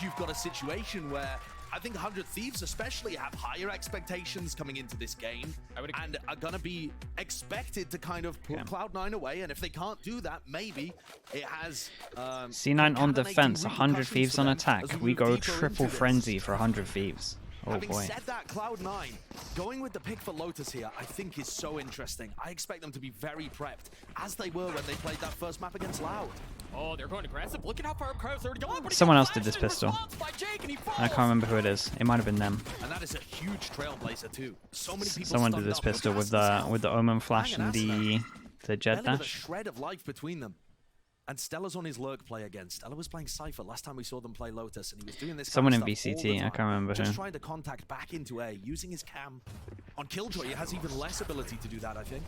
you've got a situation where I think 100 Thieves especially have higher expectations coming into this game and are going to be expected to kind of put Cloud9 away. And if they can't do that, maybe it has... C9 on defense, 100 Thieves on attack. We go triple frenzy for 100 Thieves. Oh Having boy. said that, Cloud9 going with the pick for Lotus here, I think is so interesting. I expect them to be very prepped, as they were when they played that first map against Loud. Oh, they're going aggressive. Look at how far Crow's already gone. Someone else did this pistol. I can't remember who it is. It might have been them. And that is a huge trailblazer too. So many people Someone did this pistol with the Omen flash and the jet a dash. shred of life between them. And Stella's on his lurk play again. Stella was playing Cypher last time we saw them play Lotus, and he was doing this. Someone in kind of stuff all VCT, the I time. can't remember Just who. trying to contact back into A, using his cam. On Killjoy, he has even less ability to do that, I think.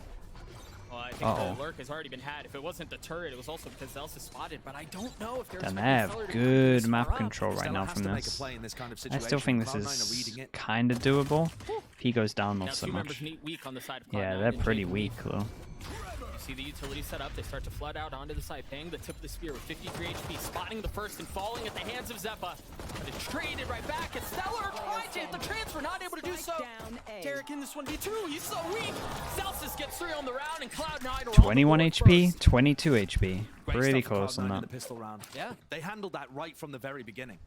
Well, I think the lurk has already been had. If it wasn't the turret, it was also because Zelsa spotted. But I don't know if there's. And they have good map control right now from this. I still think this is kind of doable. If he goes down not so much. Yeah, they're pretty weak though. See the utility set up, they start to flood out onto the side ping. The tip of the spear with 53 HP, spotting the first and falling at the hands of Zeppa. But it's traded right back, and Stellar trying to hit the transfer, not able to do so. Derek in this 1v2, he's so weak. Celsius gets 3 on the round, and Cloud9 are 21 HP, 22 HP. Pretty close on that. Yeah, they handled that right from the very beginning.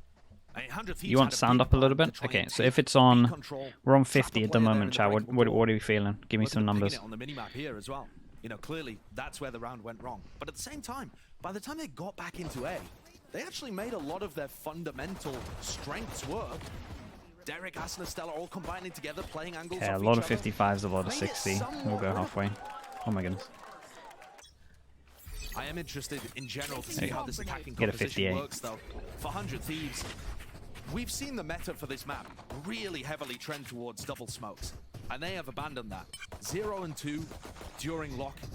You want sound up a little bit? Okay, so if it's on, we're on 50 at the moment, chat. What are we feeling? Give me some numbers. On the minimap here as well. You know, clearly that's where the round went wrong. But at the same time, by the time they got back into A, they actually made a lot of their fundamental strengths work. Derek, Asna, Stella all combining together, playing angles. Yeah, a lot of 55s, a lot of 60. We'll go halfway. Oh my goodness. I am interested in general to see how this attacking Get a composition 58. works, though. For 100 Thieves, we've seen the meta for this map really heavily trend towards double smokes, and they have abandoned that. 0 and 2 during lock-in.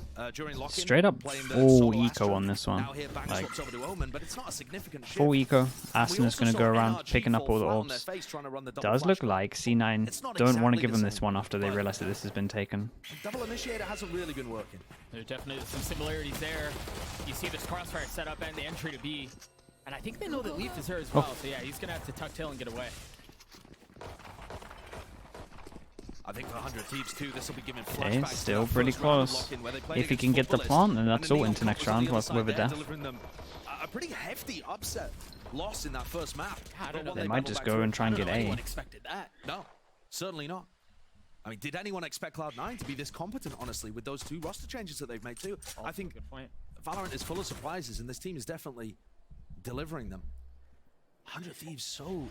Straight up full eco on this one. Like, full eco. Asna's going to go around picking up all the ults. Does look like C9 don't want to give them this one after they realize that this has been taken. Double initiator hasn't really been working. There's definitely some similarities there. You see this crossfire set up and the entry to B. And I think they know that Leaf is there as well. So yeah, he's going to have to tuck tail and get away. I think for 100 Thieves too, this will be given Okay, flashbacks. still pretty close. If he can get the plant, then that's all into next round with a death. A pretty hefty upset loss in that first map. They might just go and try and get A. Anyone expected that? No, certainly not. I mean, did anyone expect Cloud9 to be this competent, honestly, with those 2 roster changes that they've made too? I think Valorant is full of surprises, and this team is definitely delivering them. 100 Thieves so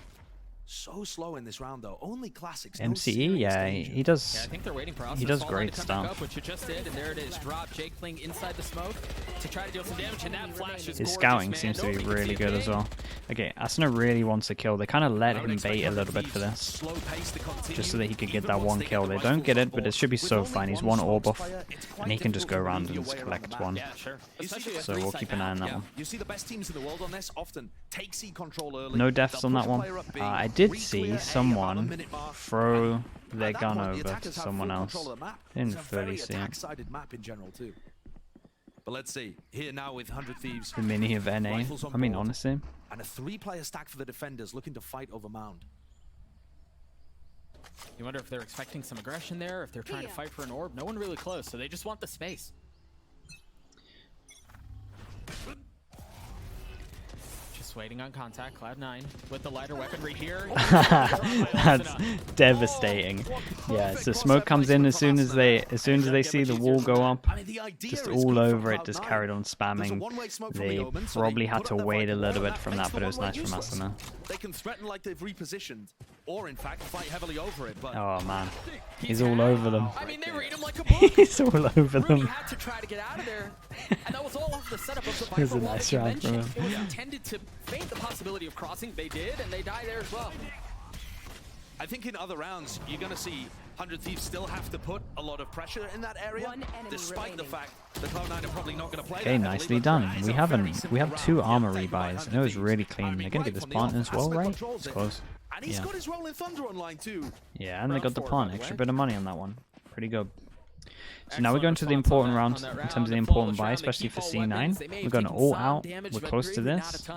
slow in this round though. Only classics. MCE, yeah, he does. Yeah, I think they're waiting for he does great stuff. Up, which you just did, and there it is. Drop Jake playing inside the smoke to try to deal some damage, and that flash is his scouting seems to be really good as well. Okay, Asna really wants a kill. They kind of let him bait a little bit for this, just so that he could get that 1 kill. They don't get it, but it should be so fine. He's 1 orb off, and he can just go around and just collect 1. Yeah, sure. So we'll keep an eye on that one. You see the best teams in the world on this often take C control early. No deaths on that one. I did see someone throw their gun over to someone else. Didn't fully see it. But let's see here now with 100 Thieves. The mini of NA. I mean, honestly. And a 3-player stack for the defenders looking to fight over Mound. You wonder if they're expecting some aggression there, if they're trying to fight for an orb. No one really close, so they just want the space. Just waiting on contact. Cloud9 with the lighter weaponry here. That's devastating. Yeah, so smoke comes in as soon as they see the wall go up, just all over it, just carried on spamming. They probably had to wait a little bit from that, but it was nice from Asuna. They can threaten like they've repositioned, or in fact fight heavily over it. But oh man, he's all over them. I mean, they read him like a book. He's all over them. Had to try to get out of there, and that was all off the setup of the Viper. It was a nice round from him. It was intended to feint the possibility of crossing. They did, and they die there as well. I think in other rounds, you're going to see 100 Thieves still have to put a lot of pressure in that area, despite the fact that Cloud9 are probably not going to play. Okay, nicely done. We have 2 armor rebuys, and it was really clean. They're going to get this plant as well, right? It's close. And he's got his Rolling Thunder online too. Yeah, and they got the plant. Extra bit of money on that one. Pretty good. So now we're going to the important round in terms of the important buy, especially for C9. We're going all out. We're close to this.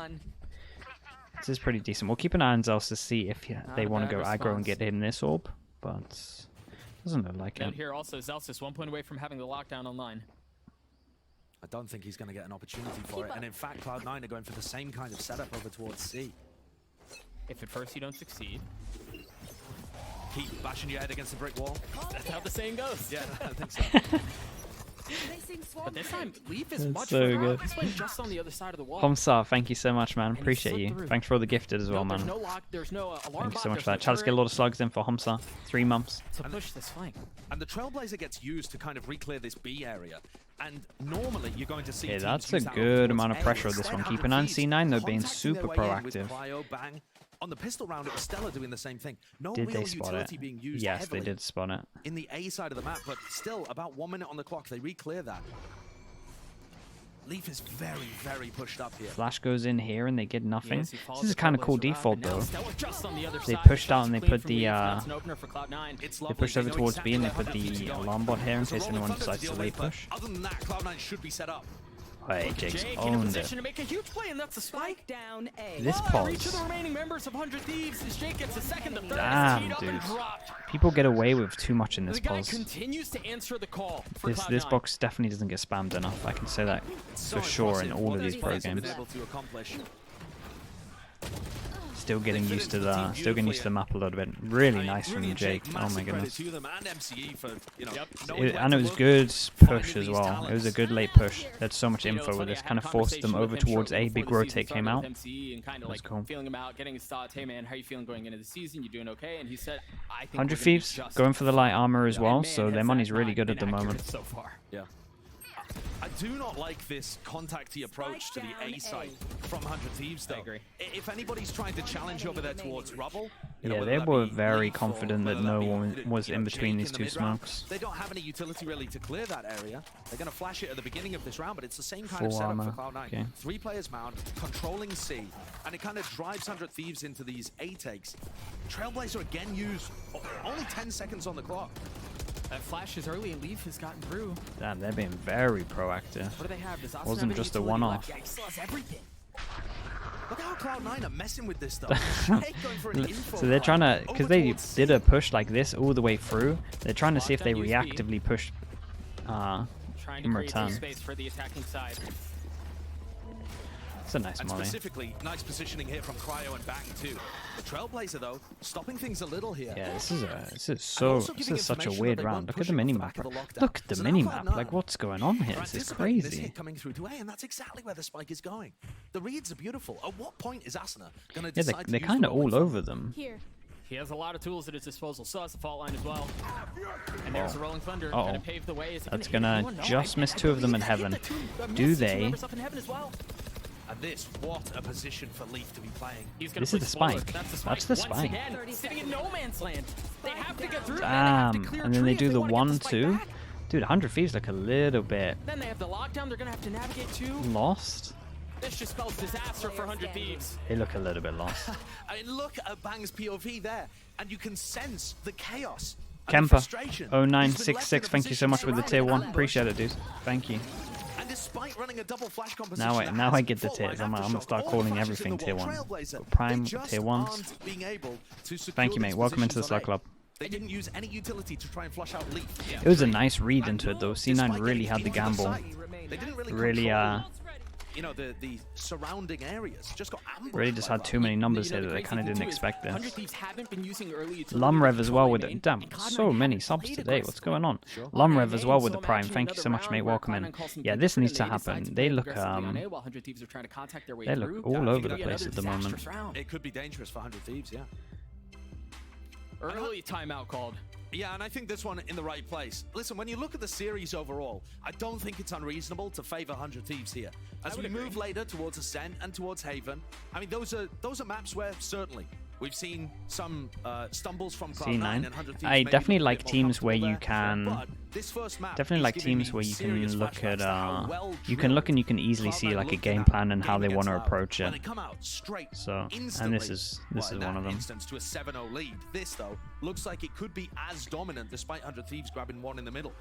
This is pretty decent. We'll keep an eye on Zeus to see if they want to go aggro and get him this orb, but doesn't look like it. Here also, Zeus is 1 point away from having the lockdown online. I don't think he's going to get an opportunity for it. And in fact, Cloud9 are going for the same kind of setup over towards C. If at first you don't succeed, keep bashing your head against the brick wall. That's how the saying goes. Yeah, I think so. But this time, Leaf is much so further good. up. He's playing just on the other side of the wall. Homsar, thank you so much, man. And he Appreciate slipped you. through. Thanks for all the gifted as well, Nope, man. there's no lock, there's no alarm Thank you bot, so much there's for no that. Try to get a turret lot of slugs in for Homsar. 3 months. to push this flank. And the Trailblazer gets used to kind of re-clear this B area. And normally you're going to see Yeah, teams that's a use that good towards amount of A. pressure with this Instead, one. 100 Keep an eye on Thieves C9 though, being contacting super their way in with proactive. Cryo, bang. On the pistol round, it was Stella doing the same thing. No Did real they spot utility it? being used Yes, they heavily did spot it. in the A side of the map, but still about 1 minute on the clock. They re-clear that. Leaf is very, very pushed up here. Flash goes in here and they get nothing. Yes, he follows This is the kind of Trailblazer cool route, default and now though. Stella just on the other They side. pushed Shots out and they clean put from the Leaf. Now it's an opener for Cloud9. It's They lovely. pushed over know towards B and they exactly put how that the is going. alarm bot here in There's a case roll of anyone thunder to decides to deal late with, but push. other than that, Cloud9 should be set up. Hey, Jake's Jake in a owned position it. to make a huge play, and that's a spike. Down A. This Reach of the pause. remaining members of 100 Thieves as Jake gets a second, the third Damn, is teed up and dude. dropped. People get away with too much in this The guy pause. continues to answer the call for This Cloud9. box definitely doesn't get spammed enough. I can say that So for sure in impressive all what of these these pro players have been games. able to accomplish. Still getting They fit used to into the the team still getting used to the beautifully. map a little bit. Really I mean, nice Rudy from and Jake. Oh massive my credit goodness. to them and MCE for, you know, Yep. knowing where And to it was look, good finding push as these well. It was a talents. good late push. They had so much You know, info it's with funny, this. I had Kind a of forced them conversation over with him towards shortly A. before Big the season rotate came started out. with MCE and kind of That's like cool. feeling him out, getting his thoughts. Hey man, how you feeling going into the season? You doing okay? And he said, I think 100 we're gonna be Thieves just going for the light armor as fine. well, And man, so has their that money's really not good at the been accurate moment. so far. Yeah. I do not like this contacty approach to the A site from 100 Thieves, though. I agree. If anybody's trying to challenge over there towards Rubble, you know, Yeah, whether they that were be very Leaf or confident that whether no be, one was you in know, between Jake these in the two mid-round, smokes. they don't have any utility really to clear that area. They're going to flash it at the beginning of this round, but it's the same kind Full of setup armor. for Cloud9. Okay. 3 players mount, controlling C, and it kind of drives 100 Thieves into these A takes. Trailblazer again used only 10 seconds on the clock. That flash is early and Leaf has gotten through. Damn, they're being very proactive. What do they have? Does Austin Wasn't have any just a utility one-off. left? Yeah, he still has everything. Look how Cloud9 are messing with this stuff. Jake going for an info So they're flight trying to, because over they towards C. did a push like this all the way through, they're trying to see if they Lockdown USP. reactively push Trying to in create some return. space for the attacking side. It's a nice And molly. specifically, nice positioning here from Cryo and Bang too. The Trailblazer though, stopping things a little here. Yeah, this is also this giving is such a information that weird they round. weren't Look at the pushing off the minimap. back of the lockdown. Look at the So now minimap. Cloud9 Like what's going on here? are This is anticipating this crazy. hit coming through to A, and that's exactly where the spike is going. The reads are beautiful. At what point is Asuna going to Yeah, decide they're to use kind the of all rolling over them. Here. He has a lot of tools at his disposal. So has the fault line as well. And there's a rolling thunder. Uh-oh. Gonna pave the way. Is it That's hit gonna anyone? No, just miss I 2 of them in believe that heaven. hit the two- Do missed the two they? members up in heaven as well. And this, what a position for Leaf to be playing. He's gonna This is play the spoiler. spike. That's the spike. That's the Once spike. Again, sitting in no man's land. They have to get through. Damn. And, And then they do the one 1-2. Dude, 100 Thieves look a little bit Then they have the lockdown. They're gonna have to navigate too. lost. This just spells disaster for 100 Thieves. They look a little bit lost. I mean, look at Bang's POV there, and you can sense the chaos. And the Kemper, frustration. He's been left in 0966, a thank you so position much with the surrounded tier by 1. ambush. Appreciate it, dude. Thank you. And despite running a double flash composition, Now that I has get the full tiers. line I'm gonna aftershock, start all calling flashes in everything the tier wall. 1. Trailblazer, Prime they just tier 1s. aren't being able to secure Thank you, mate. these Welcome into the positions Slug on A. Club. They didn't use any utility to try and flush out Leaf. It was a nice read into it though. C9 Despite really getting had the into gamble. site, they didn't really Really, control, you know, the surrounding areas. Just got ambushed. Really just by had that. too many numbers You know, here the that they crazy kind of thing didn't too is expect 100 this. Thieves haven't been using early utility Lumrev to as well control with the it. main, Damn, and Cloud9 so many haven't subs played today. What's aggressively. going on? Sure. Lumrev as well And with the so Prime. imagine Thank you so another much, mate. round where Welcome in. Cloud9 calls something Yeah, this different needs to and they decide happen. to They play look aggressively on A while 100 Thieves are trying to contact their way they look through. all That over could the be place another at the moment. disastrous round. It could be dangerous for 100 Thieves, yeah. Early timeout called. Yeah, and I think this one in the right place. Listen, when you look at the series overall, I don't think it's unreasonable to favor 100 Thieves here. As we move later towards Ascent and towards Haven, I mean, those are maps where certainly we've seen some stumbles from Cloud9 and C9. 100 Thieves. I maybe definitely a bit like more teams where comfortable you there. can But this first map definitely is like giving teams me where you serious can look flashbacks at to how well you can look and you can easily see Cloud9 like a looked game at plan and how game they want to against approach Loud. it. When they come out straight So, and instantly, this is well, in one that of them. instance to a 7-0 lead. This though looks like it could be as dominant despite 100 Thieves grabbing one in the middle.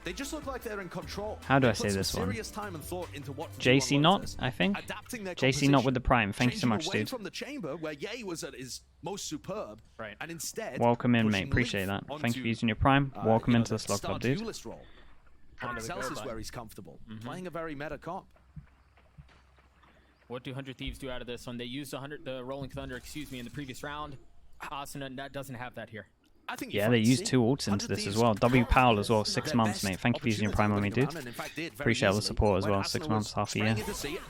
They just look like they're in control. How do They I say put some this one? serious time and thought into what to do JC on Not, Lotus, I think. adapting their JC Not with the composition, Prime. Thank you so changing much, away dude. from the chamber where Ye was at his most superb, Right. and instead Welcome in, pushing mate. Appreciate Leaf that. Thank you for onto, using your Prime. Welcome you know, into the Slug star Club, dude. duelist role. Onto the Cells go is button. where he's comfortable, playing a very meta comp. What do 100 Thieves do out of this one? They used the Rolling Thunder, in the previous round. Asuna doesn't have that here. I think Yeah, they used 2 ults into this as well. W Powell as well, 6 months, mate. Thank you for using your Prime on me, dude. Appreciate all the support as well. 6 months, half a year.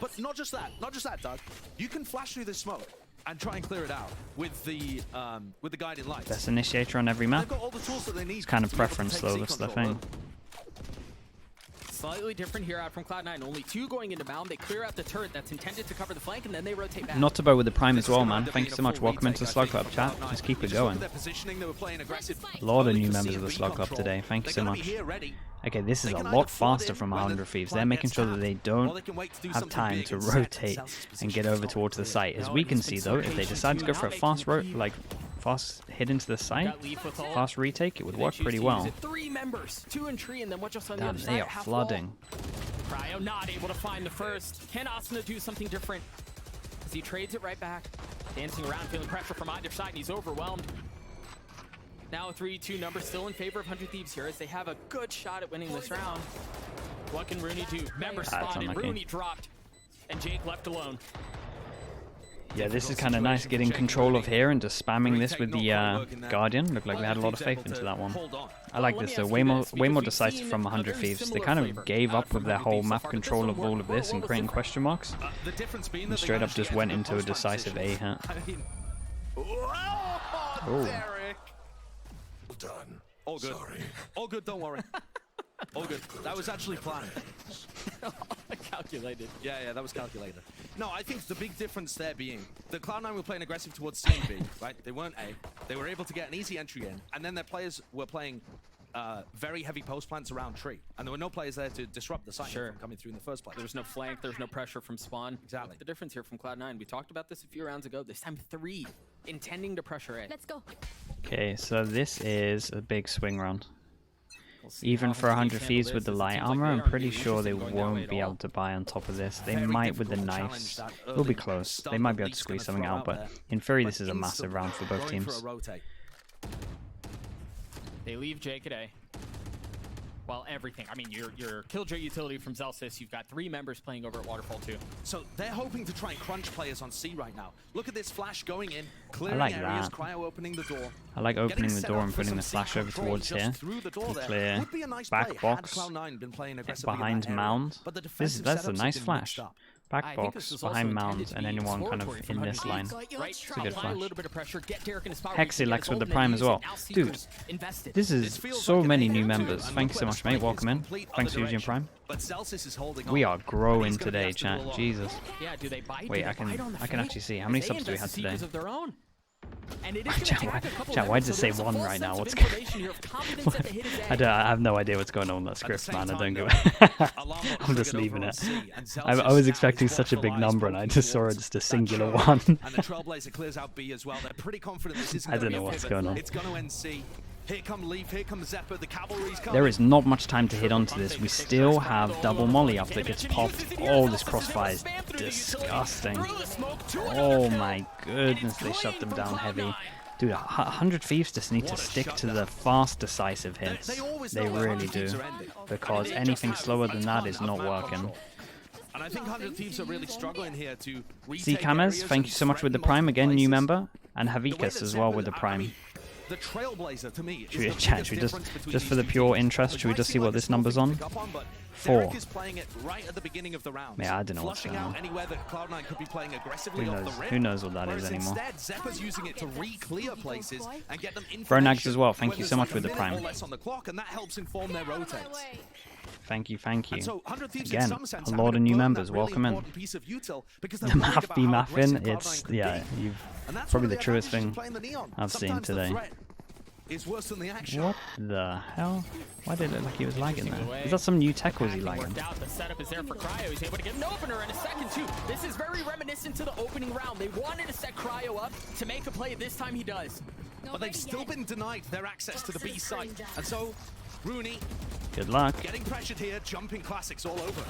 But not just that, Doug. You can flash through this smoke and try and clear it out with the guiding lights. Best initiator on every map. They've got all the tools that they need. It's kind of to be able to preference take though, C that's the control. thing. Slightly different here out from Cloud9. Only 2 going into mound. They clear out the turret that's intended to cover the flank, and then they rotate back. Not to bow with the Prime This as is well, gonna man. end up Thank being you a so much. full Welcome into the retake, Slug I Club, think, chat. for Cloud9. Let's keep it You just look going. at their positioning, they were playing aggressive. A lot of Only new to members see of a the B Slug Club control. today. Thank you They're so gonna be much. here ready. Okay, this is They a can lot either flood faster in from when the 100 Thieves. They're flank making gets sure that tapped, they or don't they can wait to do have something time big to and set rotate Celsius and get position over towards the site. As we can see though, if they decide to go for a fast fast hit into the site, Got Leaf with ult. fast retake, it would And they work choose pretty to use well. it. 3 members, 2 in tree, and then what just on the Damn, other they side? are half flooding. wall. Cryo not able to find the first. Can Asuna do something different? As he trades it right back, dancing around, feeling pressure from either side, and he's overwhelmed. Now a 3-2 number still in favor of 100 Thieves here, as they have a good shot at winning this round. What can Rooney do? Member spotted, unlucky. Rooney dropped, and Jake left alone. Yeah, this is kind of nice getting control of here and just spamming this with the Guardian. Looked like they had a lot of faith into that one. I like this. They're way more decisive from 100 Thieves. They kind of gave up with their whole map control of all of this and creating question marks. The difference being And that they straight up managed to just get went to the into a post-fight decisive position. A hit. I mean, Oh. Derek. Done. All good. Sorry. All good, don't worry. All good. That was actually planned. Calculated. Yeah, that was calculated. No, I think the big difference there being the Cloud9 were playing aggressive towards C and B, right? They weren't A. They were able to get an easy entry in, and then their players were playing very heavy post plants around tree, and there were no players there to disrupt the site from coming through in the first place. There was no flank, there was no pressure from spawn. Exactly. The difference here from Cloud9, we talked about this a few rounds ago. This time 3, intending to pressure A. Let's go. Okay, so this is a big swing round. We'll see Even how for 100 100 Thieves Thieves handle with the this, as it light seems like armor, I'm aren't pretty really sure they interested in going that way won't at be all. able to buy on top of this. They Very might with the difficult to knives. challenge that It'll be early close. start They that might be able to Leaf's squeeze gonna something throw out, but there. in theory, But this is a massive instantly round for both going teams. For a rotate. They leave Jake at A. Well, everything. I mean, your Killjoy utility from Zelsis, you've got 3 members playing over at Waterfall 2. So they're hoping to try and crunch players on C right now. Look at this flash going in, clearing like areas, that. Cryo opening the door. I like opening Getting the set door up and for putting some the C flash over control towards just here. through the door And there. clear Would be a nice back play had box Cloud9 been playing aggressively in behind that area. mound. But the defensive That's a setups nice have been flash. mixed up. Back I think box this is also behind intended mound to and be anyone kind exploratory of from in this 100 line. Thieves. Right, It's a good apply a flash. little bit of pressure, get Derek in his power. Hexy Lex with the Prime as well. Dude, this is so many new members. Thank you so much, mate. Welcome in. Thanks for using Prime. But Celsius is holding We on. are growing He's gonna be today, asked to go chat. long. Jesus. Yeah, do they bite? Wait, Do they I can- bite on the I can flank? actually see. How many They subs do we invest have in seekers today? of their own. And it is Chat, gonna tag a couple chat, why members, does it so say there's a one full right now? sense of What's going information here of confidence that the hit is I A. have no idea what's going on in that At the script, same man. I time, don't though, give it. Alarm bot I'm just triggered leaving over on it. C, and I Celsius was now expecting is such a big watchful eyes number, and I pointing just saw towards just a that singular shot. one. And the Trailblazer clears out B as well. They're pretty confident this isn't I gonna don't be know a what's pivot. going on. It's going to end C. Here come Leaf, here comes Zephyr, the cavalry's coming. There is not much time to hit onto this. We still have double molly after it gets popped. Oh, this crossfire is disgusting. Oh my goodness, they shut them down heavy. Dude, 100 Thieves just need to stick to the fast, decisive hits. They really do. Because anything slower than that is not working. And I think 100 Thieves are really struggling here to Z Cameras, thank you so much with the Prime again, new member. And Havikas as well with the Prime. The Trailblazer to me Should we chat? Should we just for the pure interest, should we just see what this number's on? 4. Derek is playing it right at the beginning of the round. Yeah, I don't know what's Flushing going out on. anywhere that Cloud9 could be playing aggressively Who off knows? the rip. Who knows what that is Whereas anymore? instead, Zephyr's using it to re-clear places and get them information. Bronags as well, thank when you there's so much like with a the minute Prime. or less on the clock, and that helps inform their rotates. Thank you, thank you. And so 100 Thieves in Again, some sense a having lot to of new burn that members. really Welcome in. important piece of util because they're The worried math about be how mathing, aggressive it's Cloud9 could yeah, be. you've And that's probably one the of truest advantages thing of playing the Neon. I've seen Sometimes the today. threat is worse than the action. What the hell? Why did it look like he was lagging there? Is that some new tech or was he lagging? Worked out. The setup is there for Cryo. He's able to get an opener in a second too. This is very reminiscent to the opening round. They wanted to set Cryo up to make a play. This time he does. But they've still been denied their access to the B site. And so, Rooney Good luck. Getting pressured here, jumping classics all over.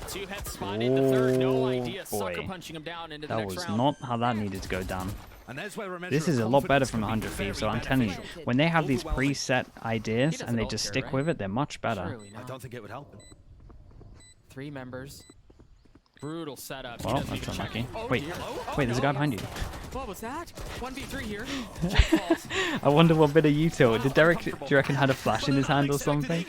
Two heads spotted, the third, no Oh, idea. boy. Sucker punching him down into the That next was round. not how that needed to go down. And there's where This is a lot better from 100 Thieves, so I'm telling you, when they have these preset ideas and they just stick with it, they're much better. Surely I not. don't think it would help him. 3 members. Brutal setup. He Well, doesn't that's even check. unlucky. Oh, Wait, dear. Oh, wait, there's a guy no. behind you. What was that? 1v3 here. Jake falls. I wonder what bit of util. Did Derek, do you reckon, had a flash in his hand or something?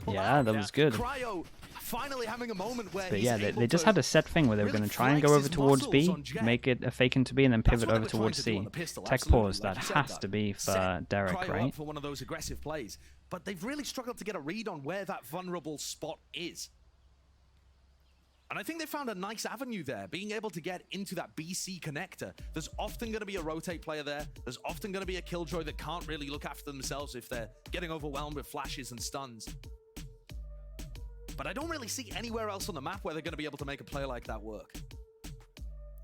Yeah, that was good. Cryo finally having a moment where But yeah, they just had a set thing where they were going to try and go over towards B, make it a fake into B, and then pivot over towards C. Tech pause, that has to be for Derek, right? For one of those aggressive plays, but they've really struggled to get a read on where that vulnerable spot is. And I think they found a nice avenue there, being able to get into that BC connector. There's often going to be a rotate player there. There's often going to be a killjoy that can't really look after themselves if they're getting overwhelmed with flashes and stuns. But I don't really see anywhere else on the map where they're going to be able to make a play like that work.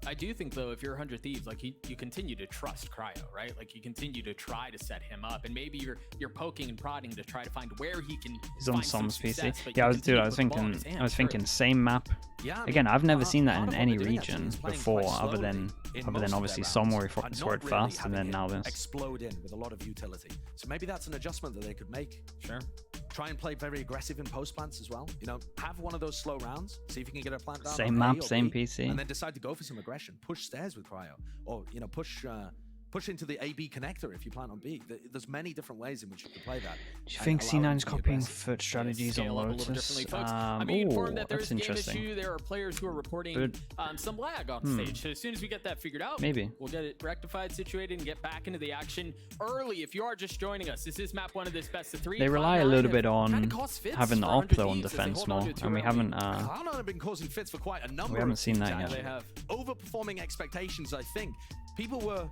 I do think, though, if you're 100 Thieves, like, you continue to trust Cryo, right? Like, you continue to try to set him up, and maybe you're poking and prodding to try to find where he can. He's on find some Som's PC. success, but Yeah, you continue I was to put the ball in thinking, his hand, same map. Yeah, I Again, mean, I've never a seen that lot in of what any they're doing actually region is playing before, quite other slowly than in most of obviously their Som where rounds, he and scored not really fast, and having then now it this. explode in with a lot of utility. So maybe that's an adjustment that they could make. Sure. Try and play very aggressive in post plants as well. You know, have one of those slow rounds. See if you can get a plant down. Same on A map, or same B, PC. And then decide to go for some aggression. Push stairs with Cryo, or you know, push into the AB connector if you plant on B. There's many different ways in which you can play that. Do you and think allow them C9's to be copying aggressive. foot strategies on Scale up a little Lotus? differently, folks. I'm being informed that That's there's a game interesting. issue. There are players who are reporting Good. some lag on stage. So as soon as we get that figured out, Maybe. we'll get it rectified, situated, and get back into the action early. If you are just joining us, this is map 1 of this best of 3. They rely a little bit on Kinda caused fits having the for op 100 though on Thieves as they defense hold on more, to a and we 2-round haven't. lead. Cloud9 have been causing fits for quite a number. We haven't of seen that times. yet. They have. Overperforming expectations, I think. People were,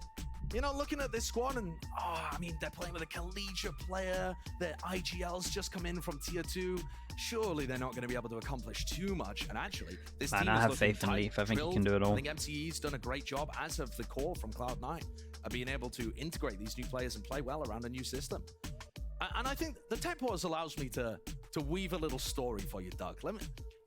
you know, looking at this squad and, I mean, they're playing with a collegiate player. Their IGLs just come in from tier 2. Surely they're not going to be able to accomplish too much. And actually, this Man, team I is have looking faith in tight, Leaf. I think he drilled. can do it all. I think MCE's done a great job, as of the core from Cloud9, of being able to integrate these new players and play well around a new system. And I think the tech pause allows me to weave a little story for you, Doug.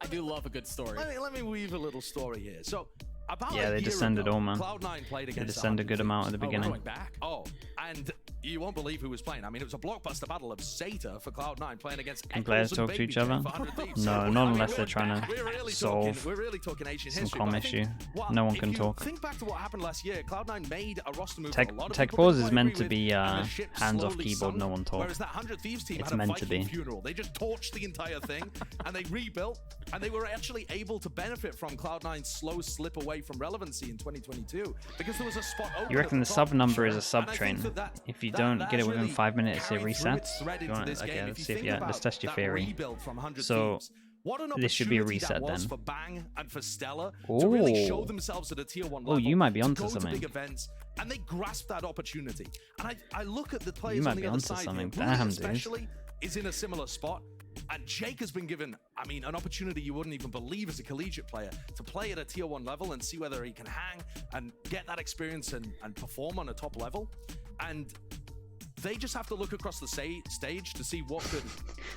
I do love a good story. Let me weave a little story here. So, about Yeah, a they year descended ago, all, man. Cloud9 played They against descend a 100 good amount at the Thieves. Oh, we're beginning. going back. Oh, and you won't believe who was playing. I mean, it was a blockbuster battle of Zeta for Cloud9 playing against Can Eccles players and talk to Baby each J other? for 100 Thieves. No, I not mean, unless they're trying to we're really solve we're really talking Asian some history. comm but I think, issue. well, No one if can you talk. Think back to what happened last year. Cloud9 made a roster move. Tech that a lot of Tech people pause didn't is quite meant agree to with, be and the ship hands-off slowly keyboard, sunk, no one talk. Whereas that 100 Thieves team It's had a meant to Viking be. funeral. They just torched the entire thing, and they rebuilt, and they were actually able to benefit from Cloud9's slow slip away from relevancy in 2022 because there was a spot open. You reckon at the top. sub number is a And sub I think train? that If you that don't has get it within really 5 minutes, it carried through its resets. thread You into want this okay? game. Let's If see you if think let's about test your that theory. rebuild from 100 So, Thieves, what an this should be a opportunity reset that was then. for Bang and for Stellar to really show Ooh. themselves at a tier 1 Oh, level. you might be to onto go to something. big events, and they grasped that opportunity. And I look at the You players might on the be other onto side something. here. Rudy Damn, dude. especially is in a similar spot. And Jake has been given, I mean, an opportunity you wouldn't even believe as a collegiate player to play at a tier 1 level and see whether he can hang and get that experience and perform on a top level. And they just have to look across the stage to see what could,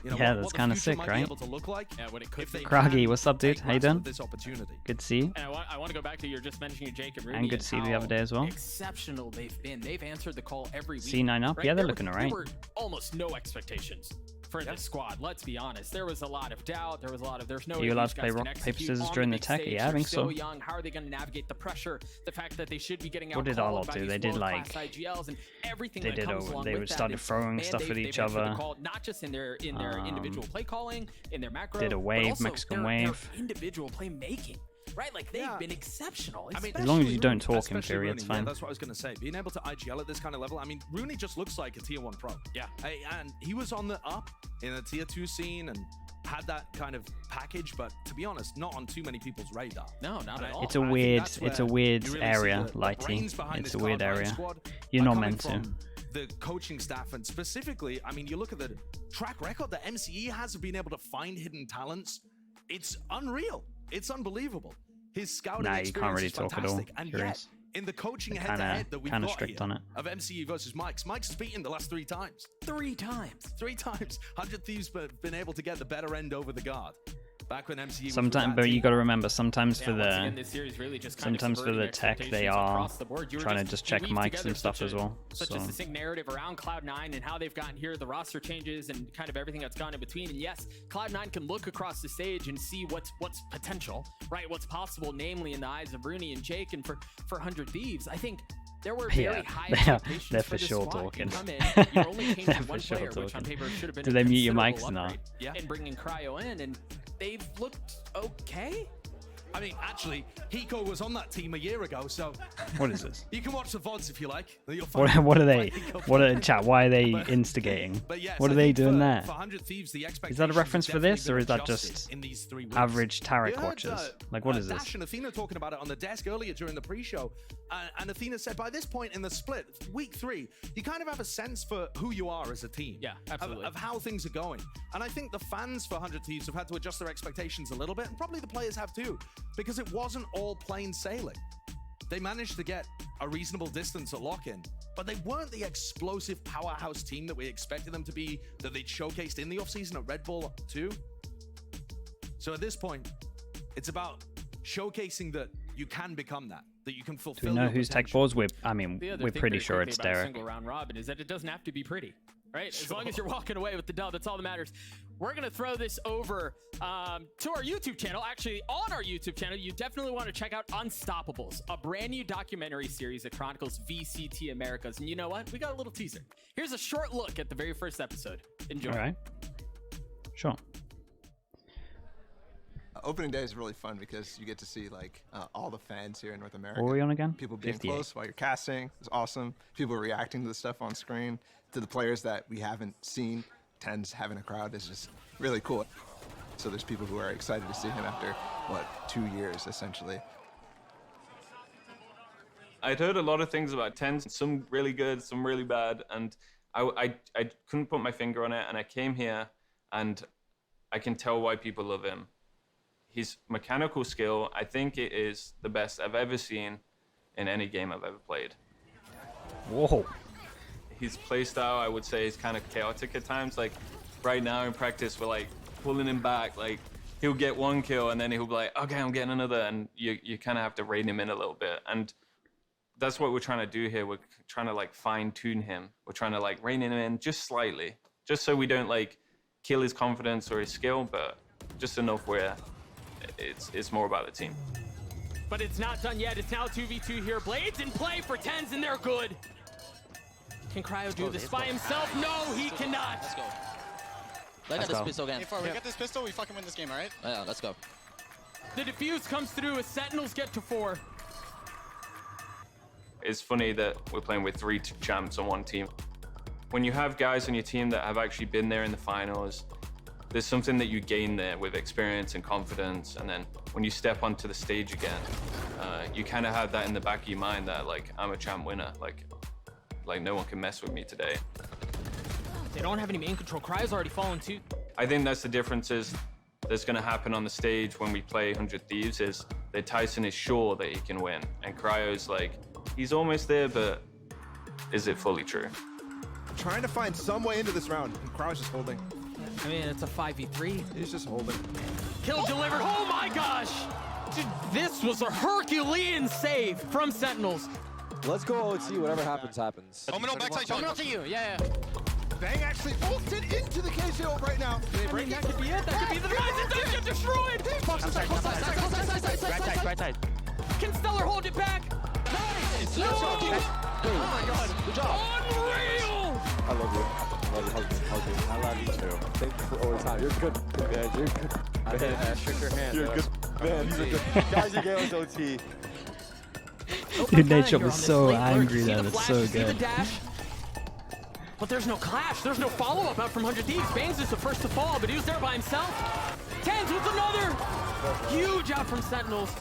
you know, Yeah, what that's the kinda future sick, might right? be able to look like. Yeah, what it could if they be. Craggy, can what's up, dude? take How you grasp of doing? this opportunity. Good to see you. And I want to go back to you're just mentioning Jake and Rudy. And good to see you the how other day as well. Exceptional they've been. They've answered the call every week. C9 up? Yeah, they're looking alright. There were almost no expectations for this squad. Let's be honest. There was a lot of doubt. There was a lot of there's no Are way you allowed these to play guys can rock, paper, execute scissors on during the big tech? stage. Yeah, I They're think so so. young. How are they going to navigate the pressure? The fact that they should be getting out. What did Arlot do? They did like IGLs and everything they that did comes over. along They with would that. started And, throwing man, stuff at they've each answered the other. call, not just in their individual play calling, in their macro. Did a but wave, also Mexican their wave. individual playmaking. Right, like they've been exceptional. I mean, As long as you especially don't Rooney, talk in especially theory, Rooney, it's yeah, fine. that's what I was going to say. Being able to IGL at this kind of level, I mean, Rooney just looks like a tier 1 pro. Yeah. And he was on the up in the tier 2 scene and had that kind of package, but to be honest, not on too many people's radar. No, not at all. It's a And I think weird, that's it's a where weird you really area, see the Lighty. brains behind It's this a weird Cloud9 area. squad You're are not coming meant to. from the coaching staff, and specifically, I mean, you look at the track record that MCE has of being able to find hidden talents. It's unreal. It's unbelievable. His scouting Nah, you experience can't really is talk at all. fantastic, and yet Curious. in the coaching head-to-head that we've kinda got strict here on it. of MCU versus Mike's has beaten the last 3 times. 3 times. 3 times. 100 Thieves been able to get the better end over the guard. Back when MCU Sometimes, but you got to remember, sometimes for once the again, this series really just kind of sometimes for the subverting tech, they expectations are across the board. You were trying to just check weave mics together and stuff as well. Such a succinct narrative around Cloud9 and how they've gotten here, the roster changes and kind of everything that's gone in between. And yes, Cloud9 can look across the stage and see what's potential, right? What's possible, namely in the eyes of Rooney and Jake, and for 100 Thieves. I think there were very high expectations they're for for this sure squad. talking. You come in, you're only changing They're one for sure player, which on talking. paper should have been Do a they mute your considerable mics now? upgrade. Yeah. And bringing Cryo in, and they've looked okay. I mean, actually, Hiko was on that team a year ago, so What is this? you can watch the VODs if you like. You'll What, find- what are they? find Hiko What are play. chat? Why are they But- instigating? But yes, What I are they think doing for, there? For 100 Thieves, the Is that a reference for this, or is that just in these 3 weeks? average Tarek We heard, watchers? Like, what is Dash this? and Athena talking about it on the desk earlier during the pre-show, and Athena said by this point in the split, week 3, you kind of have a sense for who you are as a team. Yeah, absolutely. Of how things are going. And I think the fans for 100 Thieves have had to adjust their expectations a little bit, and probably the players have too, because it wasn't all plain sailing. They managed to get a reasonable distance at lock-in, but they weren't the explosive powerhouse team that we expected them to be, that they'd showcased in the offseason at Red Bull 2. So at this point, it's about showcasing that you can become that you can fulfill. Do we know your who's tech potential. balls? We're The other we're thing pretty very sure quickly it's about a Derek. single round robin is that it doesn't have to be pretty, right? As long as you're walking away with the dub, that's all that matters. We're gonna throw this over to our YouTube channel. Actually, on our YouTube channel, you definitely want to check out Unstoppables, a brand new documentary series that chronicles VCT Americas. And you know what? We got a little teaser. Here's a short look at the very first episode. Enjoy. All right. Sure. Opening day is really fun because you get to see like all the fans here in North America. What were we on again? People being 58. close while you're casting is awesome. People reacting to the stuff on screen. To the players that we haven't seen, Tens having a crowd is just really cool. So there's people who are excited to see him after, 2 years essentially. I'd heard a lot of things about Tens, some really good, some really bad, and I couldn't put my finger on it, and I came here, and I can tell why people love him. His mechanical skill, I think it is the best I've ever seen in any game I've ever played. Whoa. His playstyle, I would say, is kind of chaotic at times. Like, right now in practice, we're like pulling him back. Like, he'll get 1 kill, and then he'll be like, okay, I'm getting another, and you kind of have to rein him in a little bit. And that's what we're trying to do here. We're trying to, like, fine-tune him. We're trying to, like, rein him in just slightly, just so we don't, like, kill his confidence or his skill, but just enough where it's more about the team. But it's not done yet. It's now 2v2 here. Blades in play for Tens, and they're good. Can Cryo do this by himself? No, he cannot. Let's go. Let this pistol again. If we get this pistol, we fucking win this game, alright? Yeah, let's go. The defuse comes through as Sentinels get to 4. It's funny that we're playing with 3 champs on one team. When you have guys on your team that have actually been there in the finals, there's something that you gain there with experience and confidence, and then when you step onto the stage again, you kind of have that in the back of your mind that, like, I'm a champ winner, like no one can mess with me today. They don't have any main control. Cryo's already fallen too. I think that's the difference that's going to happen on the stage when we play 100 Thieves is that Tyson is sure that he can win, and Cryo's like, he's almost there, but is it fully true? Trying to find some way into this round, and Cryo's just holding. I mean, it's a 5v3. He's just holding. Kill delivered. Oh my gosh! Dude, this was a Herculean save from Sentinels. Let's go OT, whatever happens, happens. Omen backside shot. Coming up to you, yeah. Bang actually ulted into the KO right now. They I break mean, it. that could be it. That could be the device. It does get destroyed. Can Stellar hold it back? Nice. No. Oh my God. Good job. Unreal. I love you. I love you. Hug you. I love you too. Thank you for all the time. You're good. Man, you're good. Man, Shook your hand. you're good. Man, these are good. Guys, you gave us OT. Dude, Nature was so angry there. That's so good. But there's no clash. There's no follow-up out from 100 Thieves. Bangs is the first to fall, but he was there by himself. Tens with another. Huge out from Sentinels.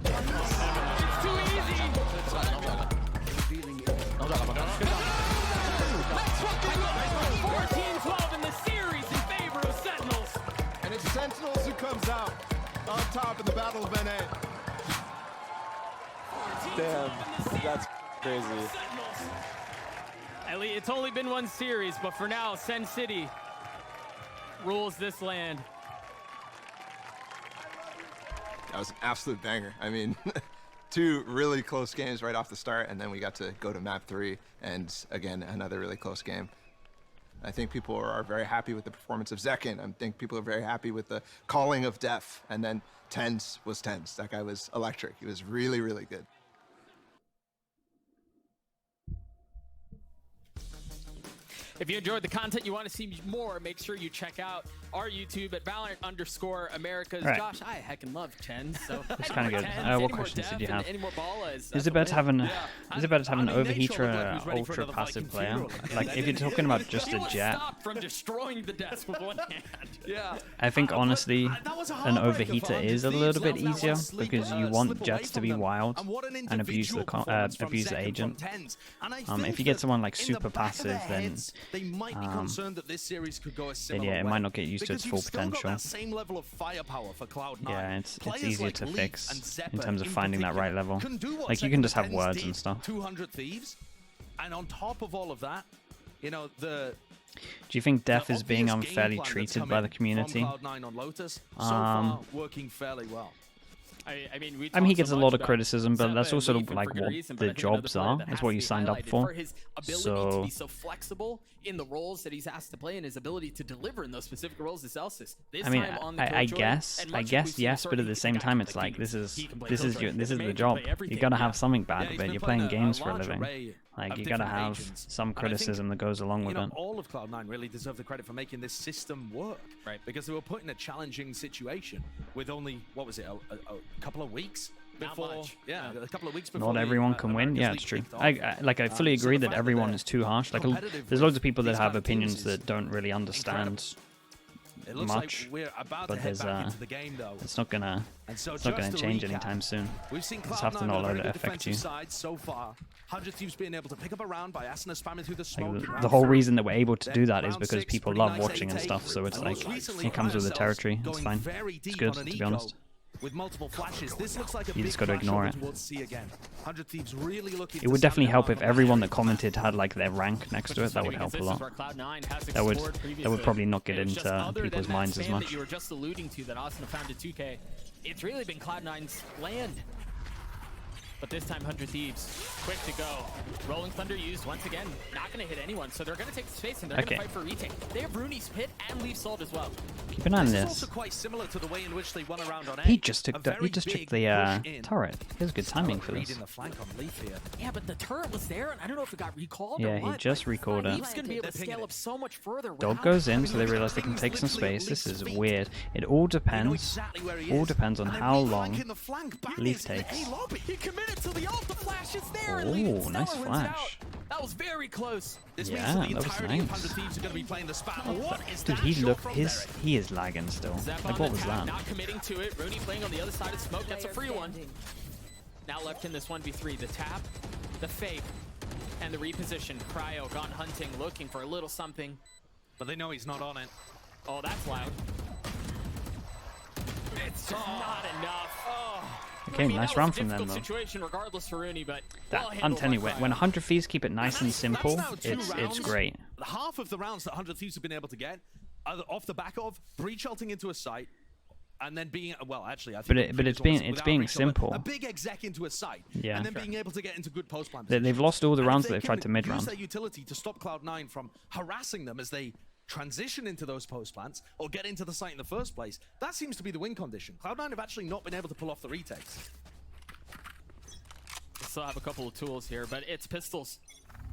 It's too easy. 14-12 in the series in favor of Sentinels. And it's Sentinels who comes out on top in the Battle of NA. That's crazy. Ellie, it's only been one series, but for now, Sen City rules this land. That was an absolute banger. I mean, 2 really close games right off the start, and then we got to go to map 3, and again, another really close game. I think people are very happy with the performance of Zekin. I think people are very happy with the calling of Def, and then Tens was Tens. That guy was electric. He was really, really good. If you enjoyed the content, you want to see more, make sure you check out our YouTube at Valorant_Americas. Right. Josh, I heckin' love Tens. So It's kind of good. What questions did you have? Any more ballas? Is it better to have an overheater or looked like he was an ready for ultra another passive Viking player? funeral. Like if you're talking about just He a was jet, stopped from destroying the desk with one hand. Yeah. I think honestly That was a an heartbreaker for overheater 100 is a Thieves. little bit That was easier sleeper because you slipped want away jets to from be them. wild And what an and abuse the individual performance from abuse the Zekin agent. from Tens. And I think If you get that someone like in the super back of their passive, then heads, they might be concerned that this series could go a then similar yeah, it way. might not get used to its Because full you've still got potential. that same level of firepower for Cloud9. Yeah, it's Players easier like to Leaf fix and Zeppa in terms of finding that particular right level. can do what Like you can Zekin just have Tens words did, and stuff. 200 Thieves, and on top of all of that, you know, the Do you think Def the is being obvious game unfairly plan that's treated come by in the community? From Cloud9 on Lotus, so far working fairly well. I mean, he gets a lot of criticism, but that's also like what the jobs are. It's what you signed up for. His ability to be so flexible in the roles that he's asked to play and his ability to deliver in those specific roles is Celsius. This I mean, time on the I Killjoy, guess and much like we've seen yes, but at the same time, it's like this is the job. You gotta have something bad of it. You're playing games for a living. Like you gotta have some criticism that goes along with it. All of Cloud9 really deserve the credit for making this system work, right? Because they were put in a challenging situation with only what was it, a couple of weeks before? Yeah, a couple of weeks before. Not everyone can win. Yeah, it's true. I fully agree that everyone is too harsh. Like there's loads of people that have opinions that don't really understand It looks much, like we're about but to head there's back into the game, though. it's not gonna to change recap, anytime soon. We've seen Just have to Cloud9 not on a let very it good affect you. defensive side so far. 100 Thieves being able to pick up a round by Asuna spamming through the Like, smoke. in the round whole 3. reason that we're able to Then do that is round because 6, people pretty love nice watching and take. stuff. So it's And like most recently it comes with the found territory. ourselves It's going fine. very It's deep good, on an to be eco honest. With multiple flashes. This looks like a You big just gotta flash ignore over it. towards C again. 100 Thieves really looking It would definitely help if everyone that commented had like their rank next to it. That would help a lot. That would probably not get into people's minds as much. You were just alluding to that Asuna found at 2K. It's really been Cloud9's land. But this time, 100 Thieves, quick to go. Rolling Thunder used once again. Not going to hit anyone, so they're going to take the space and they're going to fight for a retake. They have Rooney's Pit and Leaf Salt as well. Keep an eye on This is this. also quite similar to the way in which they won around on A. He just took A the very took big the push in. turret. He has good timing for Read this. in the flank on Leaf here. Yeah, but the turret was there, and I don't know if it got recalled Yeah, or he what. just recalled it. Leaf's going to be able to They're pinging scale it. up so much further. Dog without- goes in, so they realize they can take some space. This is weird. It all depends. All depends on how long Leaf takes. He committed to the ult. The flash is there. and Leaf Oh, nice Stellar wins it flash. out. That was very close. This Yeah, means that the that was entirety of nice. 100 Thieves are going to be playing the spam. What is Dude, that he shot look from his Derek? he is lagging still. Zep Like on what the was tap, that? Not committing to it. Rooney playing on the other side of smoke. That's a free one. Now left in this 1v3. The tap, the fake, and the reposition. Cryo gone hunting, looking for a little something. But they know he's not on it. Oh, that's loud. It's just not enough. Okay, nice round from them difficult though. situation regardless for Rooney, but That well I'm handled telling you, by when Cryo. 100 Thieves keep it nice and That's simple, now two it's rounds. great. Half of the rounds that 100 Thieves have been able to get are off the back of breach-ulting into a site and then being, well, actually, I think... But the it's previous one was being without being breach-ult, simple. A big exec into a site, Yeah. and then being able to get into good post-plan They've positions. lost all the And if rounds they that they've can tried to mid-round. use their utility to stop Cloud9 from harassing them as they transition into those post plants or get into the site in the first place. That seems to be the win condition. Cloud9 have actually not been able to pull off the retakes. They still have a couple of tools here, but it's pistols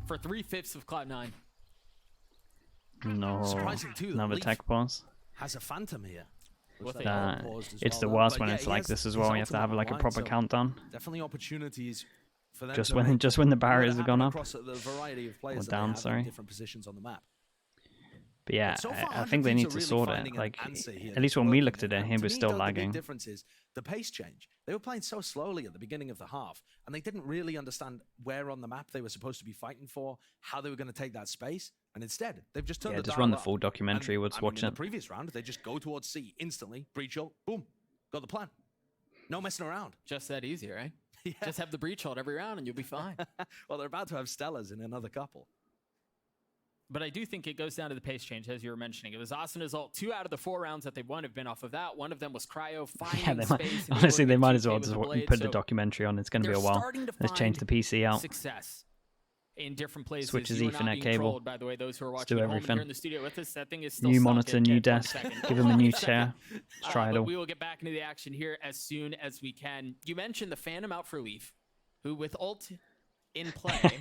for 3/5 of Cloud9. No, Surprising too, that another Leaf tech boss. has a Phantom here. With They a- are paused as It's the well, worst but when yeah, it's he like has this as his well. You have to ultimate have like a online, proper so countdown. Definitely opportunities for them Just to when make just when the what barriers have gone up. across the variety of players Or that they down, have in sorry. different positions on the map. But yeah, So far, I 100 think they Thieves need are to really sort it. finding an Like answer here at least that's when we working. looked at it, And he to was me, still though, the big lagging. difference is the pace change. They were playing so slowly at the beginning of the half, and they didn't really understand where on the map they were supposed to be fighting for, how they were going to take that space, and instead they've just turned Yeah, the just dial run the up. full documentary. And, Let's I mean, watch in it. the previous round, they just go towards C instantly, breach ult, boom, got the plan. No messing around. Just that easy, right? Just have the breach hold every round and you'll be fine. Well, they're about to have Stellas in another couple. But I do think it goes down to the pace change, as you were mentioning. It was Asuna's ult. 2 out of the 4 rounds that they won have been off of that. One of them was Cryo finding Yeah, they might, space. honestly, they might as well just blade, put the documentary on. It's going to be a while. Let's change the PC out. Success in different places. Switch his You are not Ethernet being cable. trolled, by the way, those who are Let's watching do at home and everything. here in the studio with us, that thing is still New stuck monitor, at new 1 desk. second. Give him a new 1 second. chair. Let's try it But all. we will get back into the action here as soon as we can. You mentioned the Phantom out for Leaf, who with ult in play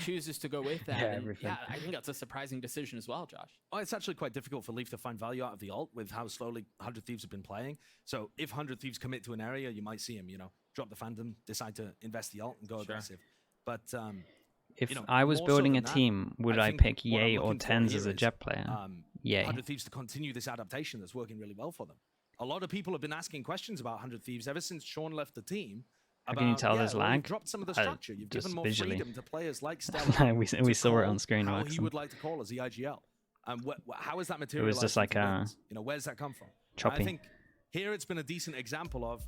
chooses to go with that. Yeah, And everything. I think that's a surprising decision as well, Josh. Oh, it's actually quite difficult for Leaf to find value out of the ult with how slowly 100 Thieves have been playing. So if 100 Thieves commit to an area, you might see him, drop the Phantom, decide to invest the ult and go aggressive. But If you know, I was more so building a than that, team, would I think pick what I'm Ye or looking for Tens here as a is, Jet player? Ye. 100 Thieves to continue this adaptation that's working really well for them. A lot of people have been asking questions about 100 Thieves ever since Sean left the team. How can you tell there's well, you've lag? dropped some of the structure. You've just given more visually. freedom to players like Stella. we to saw it call on screen. how Wax he them. would like to call as the IGL. How is that material? was just like where's that come from? choppy. I think here it's been a decent example of,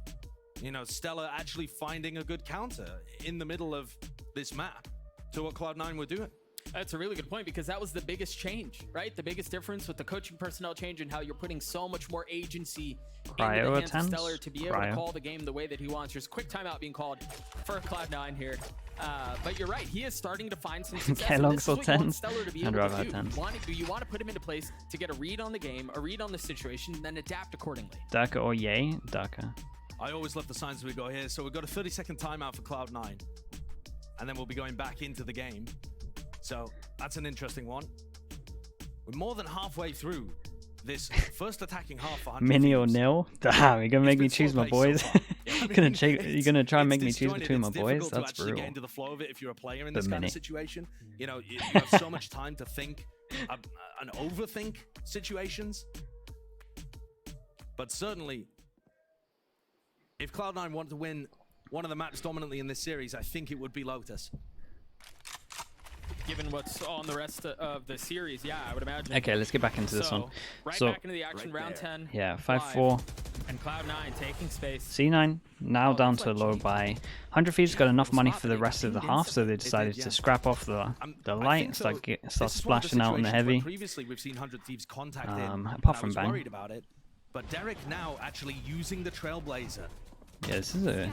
Stella actually finding a good counter in the middle of this map to what Cloud9 were doing. That's a really good point, because that was the biggest change, right? The biggest difference with the coaching personnel change and how you're putting so much more agency Cryo into the hands of attempts? Stellar to be able to Cryo. call the game the way that he wants. There's a quick timeout being called for Cloud9 here. But you're right, he is starting to find some success. and Kellogg's this is or what you want Tens? Stellar to be I'd able rather to have do. Tens. You want to put him into place to get a read on the game, a read on the situation, and then adapt accordingly. Darker or Ye? Darker. I always love the signs we got here. So we've got a 30-second timeout for Cloud9. And then we'll be going back into the game. So that's an interesting one. We're more than halfway through this first attacking half for 100 Mini or Thieves. nil? Damn, you're gonna make me It's been choose my slow boys. paced so far. Yeah, I mean, You're gonna try and make it's me choose disjointed, between my it's boys? difficult to That's actually brutal. get into the flow of it if you're a player in The this kind mini. of situation. You have so much time to think and overthink situations. But certainly, if Cloud9 want to win one of the maps dominantly in this series, I think it would be Lotus. Given what's on the rest of the series, yeah, I would imagine. Okay, let's get back into this one. Right So, back into the action, round 10. yeah, live, 5-4. And Cloud9 taking space. C9 now Oh, down that's to like low cheap. by 100 Thieves got enough money smart, for the but rest they of the pinged half, so they instantly. decided They did, to yeah. scrap off the I light think and so. start This start is one of the splashing out in the situations where heavy. Previously, we've seen 100 Thieves contacted. Apart from I was Bang. worried about it, but Derek now actually using the Trailblazer. Yeah, this is a.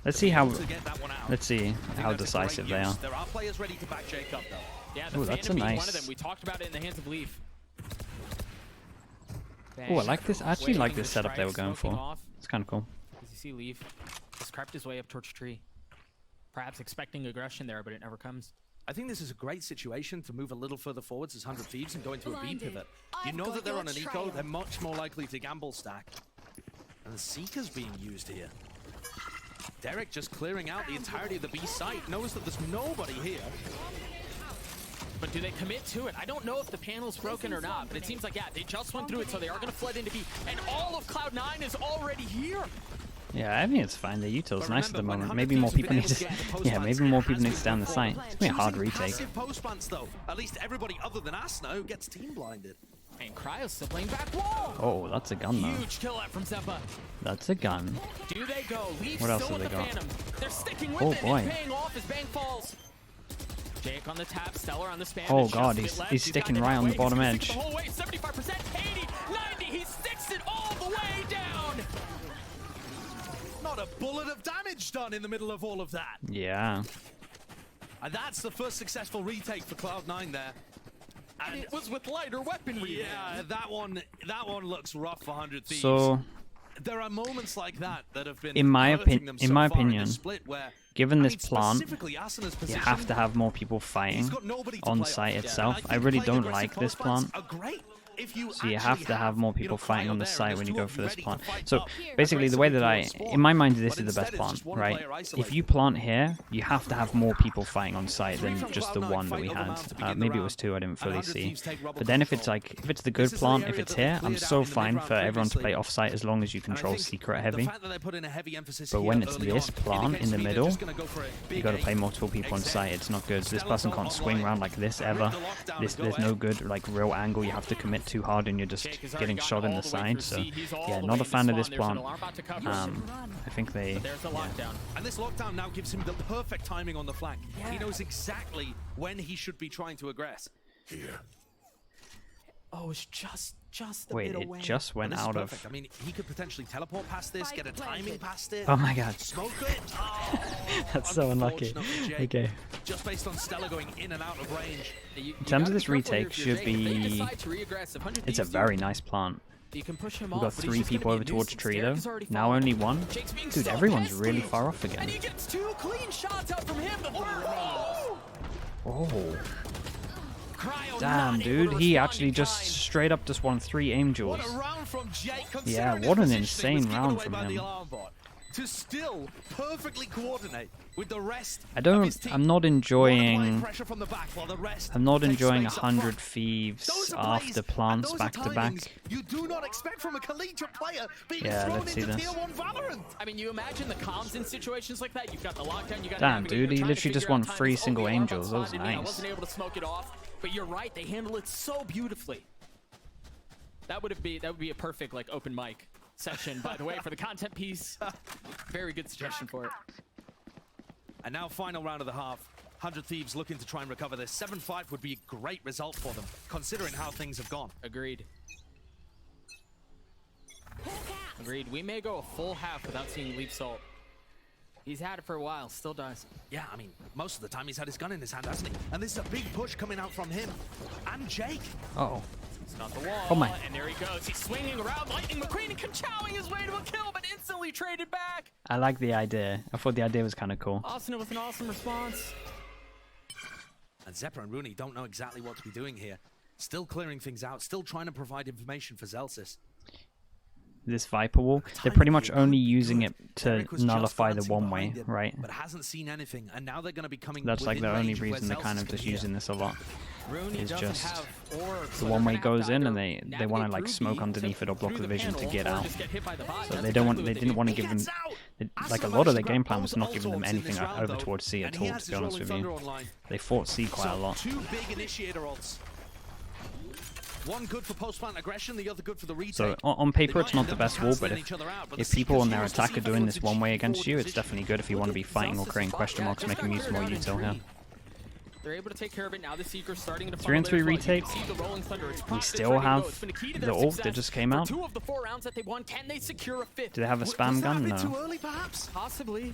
Let's see how. to get that one out. Let's see I think how that's a great decisive they use. are. There are players ready to back Jake up, though. Yeah, the Ooh, that's Phantom a being nice- one of them. We talked about it in the hands of Leaf. Oh, I like this. I actually like Waiting this to setup they strike, were going smoking for. off. It's kind of cool. As you see Leaf has crept his way up towards tree. Perhaps expecting aggression there, but it never comes. I think this is a great situation to move a little further forwards as 100 Thieves and go into a B pivot. You know that they're on an eco, they're much more likely to gamble stack. And the Seeker's being used here. Derek just clearing out the entirety of the B site, knows that there's nobody here. But do they commit to it? I don't know if the panel's broken or not, but it seems like, yeah, they just went through it, so they are going to flood into B. And all of Cloud9 is already here. Yeah, I think it's fine. The util's But nice at the remember, when moment. 100 Maybe more Thieves people have been need able to. to get the post Yeah, plants, maybe more it people has need been to stay on the good site. form. It's gonna be a hard Choosing retake. passive post plants, though. At least everybody other than Asna who gets team blinded. And Cryo's still playing back wall. Oh, that's a gun though. Huge kill out from Zeppa. That's a gun. Do they go? Leaf What else still have with they the got? Phantom. They're sticking with Oh, it. boy. It's paying off as Bang falls. Jake on the tap, Stellar on the spam. Oh, It's just God, a bit he's left. sticking got it right that on the way. bottom He's edge. The whole way, 75%, 80, 90. He sticks it all the way down. Not a bullet of damage done in the middle of all of that. Yeah. And that's the first successful retake for Cloud9 there. And it was with lighter weaponry. Yeah, that one looks rough for 100 Thieves. So, there are moments like that that have been in my hurting them so far in opinion, this split where, given I this mean, plant, specifically Asana's you position, have to have more people fighting he's got nobody to on play site off. itself. And I think really playing don't like aggressive this post plants plant. are great if you So you actually have to have more people fighting Cryo on the there, site and when there's you two go of for you this ready to plant. fight So up. basically, the way that in my mind, this But is the best instead it's plant, just one right? player If isolated. you plant here, you have to have more people fighting on site than from just the Cloud9 one that we fight over mountain to had. begin the Maybe it round. was two, I didn't And fully 100 see. Thieves take rubber But then if control. it's the This good is the plant, area if it's that they here, I'm cleared so out in the fine mid-round for everyone to play previously. off-site as long as you And I control think secret the heavy. fact that they put in a heavy emphasis But here when it's early this on plant indicates in the to me they're middle, just gonna go for a you big gotta play aim. multiple people on site. It's not good. This Stella's person can't swing online. around like this Rip ever. the lockdown and go There's no ahead. good like real angle you have to commit too hard and you're just Jake has getting already shot gotten in all the the way side. through So C. He's all yeah, the not way a in fan of spawn. this There's an plant. alarm about to cover. I think they. There's the lockdown. And this lockdown now gives him the perfect timing on the flank. He knows exactly when he should be trying to aggress. Here. Oh, it's just a Wait, bit it away. just went This is out perfect. of. I mean, he could potentially teleport past this, get a timing past it. Oh my god, Smoke it. Oh, that's so unlucky. unfortunate for Jake. Okay. Just based on Stella going in and out of range. In terms of this retake, should be. It's a very nice plant. You can push him We've got off, but 3 he's just people gonna over be a towards nuisance. tree though. Derek is already Now falling. only 1. Jake's being Dude, so everyone's pesky. really far off again. And he gets 2 clean shots out from him. Oh. Cryo Damn, not able dude, to he respond actually in just kind. straight up just won 3 aim duels. What a round from Jake. Yeah, considering what his an positioning insane was given round away from by the him. alarm bot. To still perfectly coordinate with the rest I of don't. his team. I'm not Applying enjoying. pressure from the back while the rest I'm not take enjoying space up 100 front. thieves Those are plays, after and plants those back are to back. timings you do not expect from a collegiate player being Yeah, thrown let's see into this. Tier 1 Valorant. I mean, you imagine the comms in situations like that. You've got the lockdown. You got Damn, dude, he literally just won 3 single angels. That was I nice. wasn't able to smoke it off, but you're right. They handle it so beautifully. That would be a perfect like open mic session, by the way, for the content piece. Very good suggestion for it. And now final round of the half. 100 Thieves looking to try and recover this. 7-5 would be a great result for them, considering how things have gone. Agreed. Agreed. We may go a full half without seeing Leap Salt. He's had it for a while, still does. Yeah, I mean, most of the time he's had his gun in his hand, hasn't he? And this is a big push coming out from him. And Jake. Oh. It's not the wall. Oh my. And there he goes. He's swinging around, Lightning McQueen and Kachowing his way to a kill, but instantly traded back. I like the idea. I thought the idea was kind of cool. Austin with an awesome response. And Zephyr and Rooney don't know exactly what to be doing here. Still clearing things out, still trying to provide information for Zelsis. This Viper wall, they're pretty much only using it to Derek was just nullify the glancing one-way, behind him, right? But hasn't seen anything, and now they're going to be coming. That's like within the only range where reason they're kind Zelsis of can just hear. using this a lot. Rooney Is doesn't just have orbs, the so they're one-way gonna have goes to in and either they want to navigate like through smoke B underneath it or block through the vision to panel, get or out. just get hit by the bot. So That's they don't want. exactly They what didn't want to He give them. gets out! Like a Asuna lot of managed their to game grab plan was both not giving them ults in anything this round, over though, towards C and at he all. has To be his honest Rolling with you, Thunder online. they fought C quite a So, lot. 2 big initiator ults. One good for post-plant aggression, the other good for the retake. So on paper, They it's might not the end up best wall, but cancelling each other out, but if the people on Seekers their use the attack are doing this C4 one way to against you, it's position. definitely good if you want to be fighting or creating question marks, making use more util here. They're able to take care of it now. The Seeker's starting to 3 and 3 follow their flow. You retake. can see the Rolling Thunder. It's We popped, it's still ready to have go. It's been a key to the their ult that success. just came For out. 2 of the 4 rounds that they won, can they secure a 5th? Do they have a spam Was that gun? a bit too No. early, perhaps? Possibly.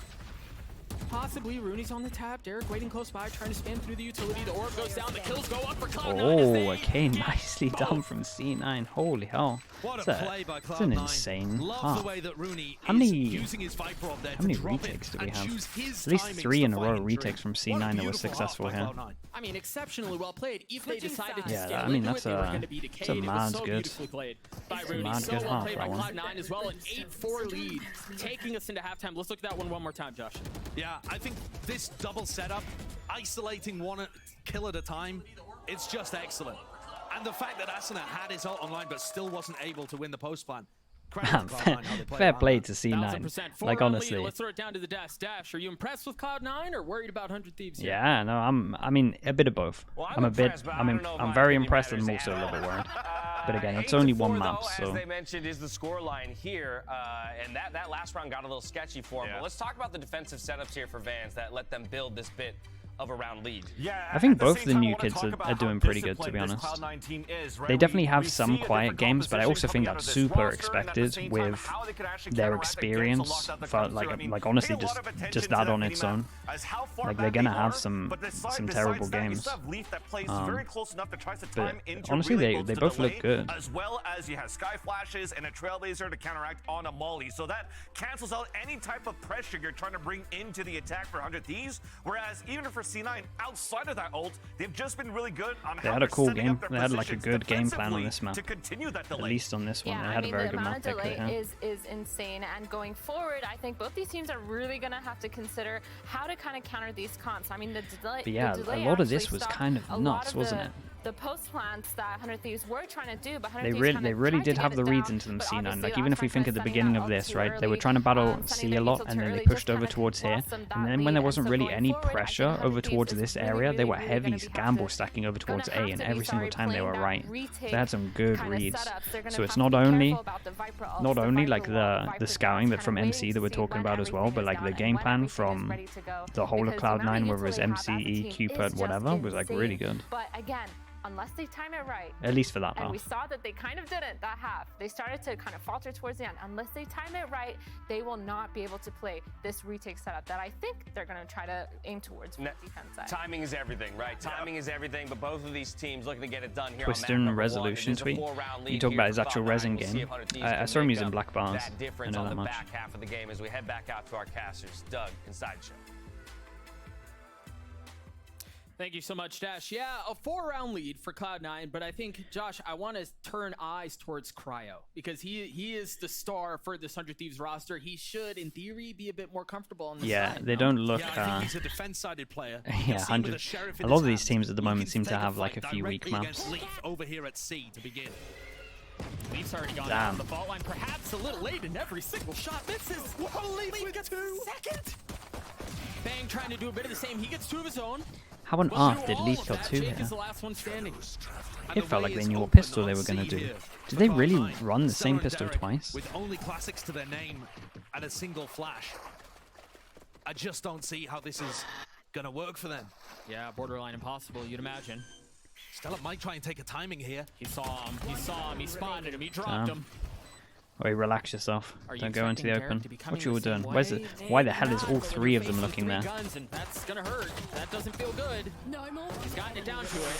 Possibly. Rooney's on the tap. Derek waiting close by, trying to spam through the utility. The orb goes down. The kills go up for Cloud9. Oh, okay, nicely done from C9. Holy hell. What That's a play by that's an Cloud9. insane Love half. the way that Rooney How is many- using his Viper up there How to many drop it retakes do we and have? choose his At least timings 3 to in a fight row in retakes tree. from What a C9 that were beautiful half successful by here. Cloud9. I mean, exceptionally well played. If they decided to Yeah, scale I mean, into that's it, they were a- going to be that's a decayed. It was mad so good. beautifully played by It's a Rooney. mad So good well half, played by that one. Cloud9 as well. An 8-4 lead, taking us into halftime. Let's look at that one more time, Josh. Yeah, I think this double setup, isolating one kill at a time, it's just excellent. And the fact that Asuna had his ult online but still wasn't able to win the post plan. Man, fair play to C9. 1000%. Like, 4-round lead. honestly. Let's throw it down to the dash. Dash, are you impressed with Cloud9 or worried about 100 Thieves here? Yeah, no, I mean, a bit of both. I'm very impressed and I'm also a little bit worried. But again, it's only one map, so. As they mentioned, is the scoreline here, and that last round got a little sketchy for them. But let's talk about the defensive setups here for Vans that let them build this bit of a round lead. I think both the new kids are doing pretty good, to be honest. They definitely have some quiet games, but I also think that's super expected with their experience. For like honestly, just that on its own, like they're gonna have some terrible games. But honestly, they both look good. As well as you have sky flashes and a trailblazer to counteract on a molly, so that cancels out any type of pressure you're trying to bring into the attack for 100 Thieves. Whereas even for C9, outside of that ult, they've just been really good on They how had a they're cool setting game. up their They had like a positions good game plan on defensively this map. to continue that delay. At least on this one, Yeah, they I had a mean, very the good amount map of pick. delay is insane. And going forward, I think both these teams are really going to have to consider how to kind of counter these cons. I mean, the delay. But yeah, the delay a lot of this actually was stopped kind a of lot nuts, of wasn't the, it? the post plants that 100 Thieves were trying to do, but 100 They Thieves really tried did to have get the it reads down, into them, but C9. obviously Like, even if we Oxfam think at the setting beginning that of up this, too right, they were early, trying to battle sending C their a lot, lethal and too then they early pushed just over kinda towards here. lost them that And then when lead. there And wasn't so really going any forward, I think pressure 100 over Thieves towards is this really, area, they really, were really heavy gonna be gamble stacking over gonna towards A, have and to be every single sorry time they playing were that right. retake They had some good kinda reads. setups. They're gonna So it's have to not be only careful about the Viper ults, not the only Viper like wall, the Viper scouting that kinda from waiting MC to that we're see talking when about as well, everything but is like the done game and when plan everything is from ready to go. the whole of Because Cloud9, remember, whether it was utility has as a MCE, team Cupid, is just whatever, was like really insane. good. But again, unless they time it right, At least for that and half. we saw that they kind of didn't that half. They started to kind of falter towards the end. Unless they time it right, they will not be able to play this retake setup that I think they're going to try to aim towards from the defense side. Timing is everything, right? Timing is everything, but both of these teams looking to get it done here Twister on map and number Resolution 1. It is a tweet. 4-round You lead talk here about his for actual Cloud9. resin We'll see game. if 100 Thieves I can saw him make using up black bars. that I difference know on that the much. back half of the game as we head back out to our casters. Doug and Sideshow. Thank you so much, Dash. Yeah, a 4-round lead for Cloud9, but I think, Josh, I want to turn eyes towards Cryo because he is the star for this 100 Thieves roster. He should, in theory, be a bit more comfortable on the side. They don't look. Yeah, I think he's a defense-sided player. Yeah, 100. A lot of these teams at the moment seem to have like a few weak maps. Leaf over here at C to begin. Leaf's already gone down the fault line, perhaps a little late, and every single shot misses. Whoa, Leaf gets second. Bang trying to do a bit of the same. He gets 2 of his own. How on earth did Leaf kill 2 Jake here? is the last one standing. It felt like they knew what pistol they were going to do. Did they really run the same pistol twice? With only classics to their name and a single flash. I just don't see how this is going to work for them. Yeah, borderline impossible, you'd imagine. Stella might try and take a timing here. He saw him, he spotted him, he dropped him. Wait, relax yourself. Don't go into the open. What you all doing? Way? Why the hell is all 3 of them looking there? Guns, and that's gonna hurt. That doesn't feel good. No more. He's gotten it down to it.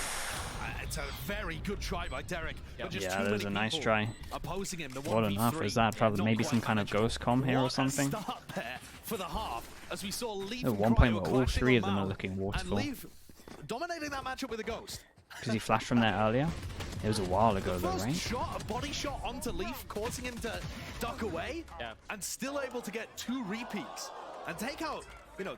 It's a very good try by Derek. But just Yeah, too that was many a nice people try. opposing him. The What on earth was that? Probably maybe some kind of ghost com here or something. What a start there for the half, as we saw Leaf At and one point Cryo where all clashing 3 on of them are Mal, looking and waterfall. Leaf dominating that matchup with a ghost. Because he flashed from there earlier. It was a while ago The though, first right? shot, a body shot onto Leaf, causing him to duck away, and still able to get 2 repeats and take out, you know,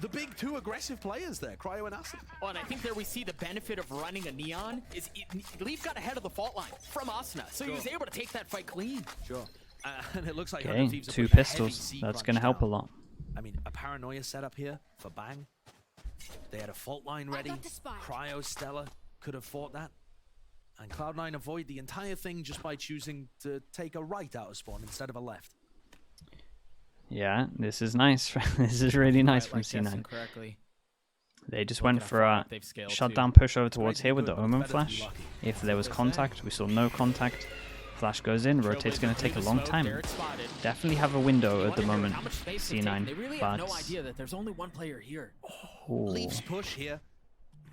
the big 2 aggressive players there, Cryo and Asuna. Well, and I think there we see the benefit of running a Neon is Leaf got ahead of the fault line from Asuna, so he was able to take that fight clean. Sure. And it looks like Okay, 100 Thieves are 2 putting a heavy pistols. C That's crunch going to help a down. lot. I mean, a paranoia setup here for Bang. They had a fault line ready. Cryo, Stella could have fought that. And Cloud9 avoid the entire thing just by choosing to take a right out of spawn instead of a left. Yeah, this is nice. This is really nice from C9. They just went for a shutdown push over towards here with the Omen flash. If there was contact, we saw no contact. Flash goes in, rotate's going to take a long time. Definitely have a window at the moment, C9. They really have no idea that there's only one player here. Leaf's push here.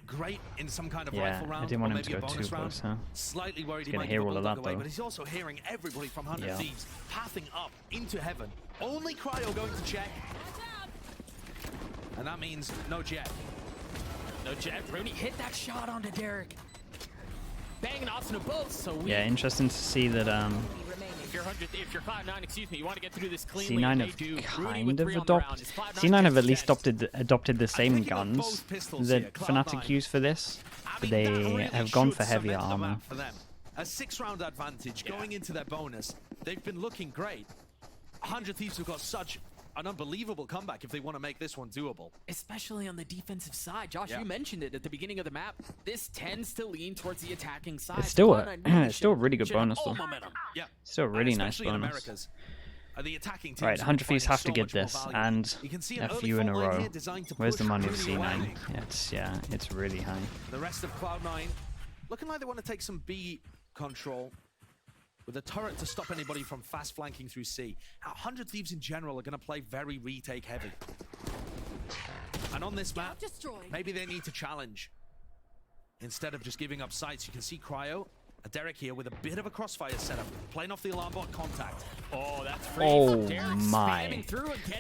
Great in some kind of rifle round. I didn't want or him to maybe go a bonus too round. close, huh? Slightly worried He's he gonna might hear give a all of bulldog that, away, though. but he's also hearing everybody from 100 Yeah. Thieves pathing up into heaven. Only Cryo going to check. And that means no jet. No jet. Rooney hit that shot onto Derek. Bang and Asuna both, so we... Yeah, interesting to see that If you're Cloud9, excuse me, you want to get through this cleanly. C9 have kind of adopted. C9 have at least adopted the same guns that Fnatic use for this, but they have gone for heavier armor. For them. A 6-round advantage going into their bonus. They've been looking great. 100 Thieves have got such an unbelievable comeback if they want to make this one doable. Especially on the defensive side. Josh, you mentioned it at the beginning of the map. This tends to lean towards the attacking side. It's still a really good bonus though. Yeah. Still a really nice Especially in bonus. Americas. The attacking teams Right, will 100 find Thieves have so to get much more this, value. and You can see a an early few in a fault line row. here designed to Where's the push money of Rooney away. C9? It's really high. The rest of Cloud9 looking like they want to take some B control with a turret to stop anybody from fast flanking through C. Now, 100 Thieves in general are going to play very retake heavy. And on this map, maybe they need to challenge. Instead of just giving up sights, you can see Cryo, Derek here with a bit of a crossfire setup, playing off the alarm bot contact. Oh, that's free. Oh my.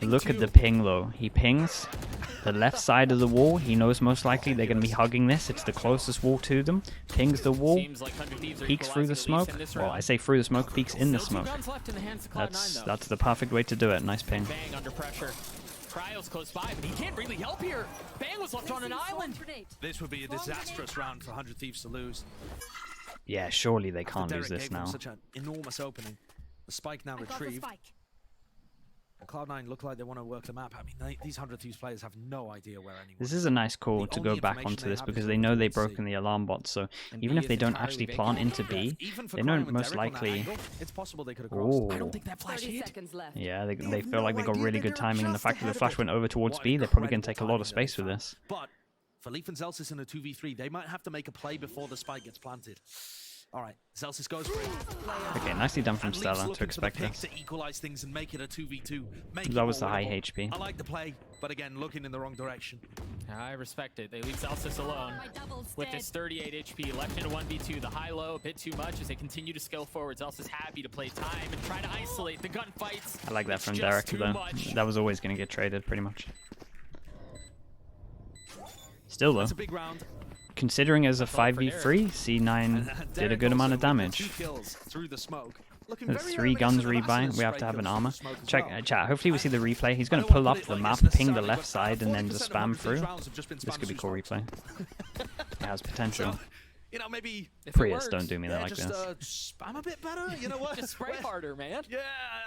Look at the ping though. He pings the left side of the wall. He knows most likely they're going to be hugging this. It's the closest wall to them. Pings the wall. Peeks through the smoke. Well, I say through the smoke, peeks in the smoke. That's the perfect way to do it. Nice ping. Bang under pressure. Cryo's close by, but he can't really help here. Bang was left on an island. This would be a disastrous round for 100 Thieves to lose. Yeah, surely they can't Derek lose this gave them now. such an enormous opening. The spike now retrieved. And Cloud9 look like they want to work the map. I mean, these 100 Thieves players have no idea where anyone This is a nice call to go back onto this because they know they've broken the alarm bot. So even if they don't actually plant into B, they know most likely. It's possible they could have Oh. I don't think that flash hit. Yeah, they feel like they got really good timing, and the fact that the flash went over towards B, they're probably going to take a lot of space with this. But for Leaf and Zelsis in a 2v3, they might have to make a play before the spike gets planted. All right, Zelsis goes for it. Okay, nicely done from Stella to expect this. To equalize things and make it a 2v2. That was the high HP. I like the play, but again, looking in the wrong direction. I respect it. They leave Zelsis alone with this 38 HP left in a 1v2. The high-low a bit too much as they continue to scale forward. Zelsis happy to play time and try to isolate the gunfights. I like that from Derek though. That was always going to get traded pretty much. Still though, That's a big round. considering as a 5v3, C9 did a good amount of damage. Through the smoke. There's 3 guns rebuy. We have to have an armor. Check, chat. Hopefully we see the replay. He's going to pull up the map, ping the left side, and then just spam through. This could be cool replay. It has potential. You know, maybe Prius, don't do me that like just, this. Spam a bit better. You know what? Just spray harder, man. Yeah,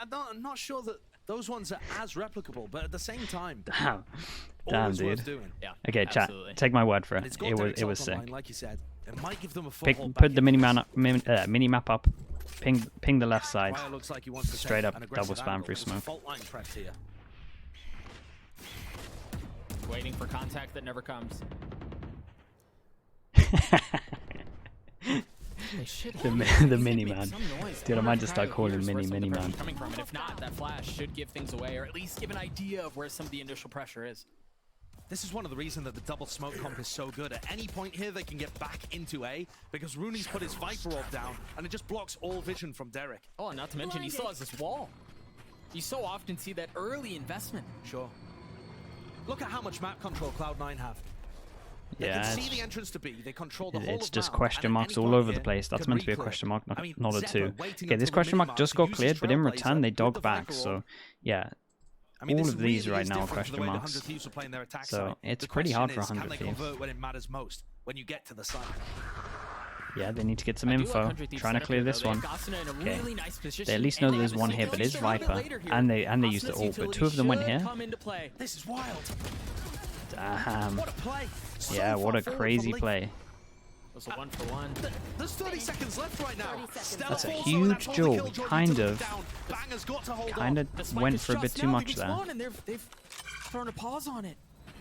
I'm not sure that those ones are as replicable, but at the same time, Damn, dude. doing. Yeah, Okay, chat. absolutely. Take my word for And it. it's got It Derek's was ult sick. online, like you said. It might give them a foothold Put back the in this. mini map up. Ping the left side. Cryo looks like he wants to Straight take up an aggressive double spam angle. through There's a smoke. fault line pressed here. Waiting for contact that never comes. The mini man. Dude, I might just start calling him mini man. Coming from, and if not, that flash should give things away, or at least give an idea of where some of the initial pressure is. This is one of the reasons that the double smoke comp is so good. At any point here, they can get back into A because Rooney's put his Viper ult down, and it just blocks all vision from Derek. Oh, and not to mention, he still has this wall. You so often see that early investment. Sure. Look at how much map control Cloud9 have. They Yeah, can see the entrance to B. They control the whole it's of just map, question and at marks any all point over the here, place. That's could meant to be a re-clear. question mark, I mean, not a Zephyr 2. waiting Okay, until this the question mark minimark just to got use cleared, his but in Trailblazer return they with dog the back. Viper So ult. yeah, I mean, all this of these really right is now are different to the question way the marks. 100 Thieves are playing their attack So side. it's The pretty hard question for is, 100 can they Thieves. convert when it matters most? When you get to the site. Yeah, they need to get some I do info. like 100 Thieves Trying to setup clear here, this though. They one. have Gossina in a Okay. really nice position, They at least know and they there's have one a here, but it's just a little bit Viper, later here. and they used the Gossina's ult, but utility 2 of them went should here. come into play. This is wild. Damn. What a play. So Yeah, what far a forward crazy from Leaf. play. That's a 1-for-1. There's 30 seconds left right now. Stella That's a falls huge over, that duel. kill, Jordan Kind took it of- down. Banger's got to hold Kind on. The of spike went is for a bit just too now much being there. spawned, and they've thrown a pause on it.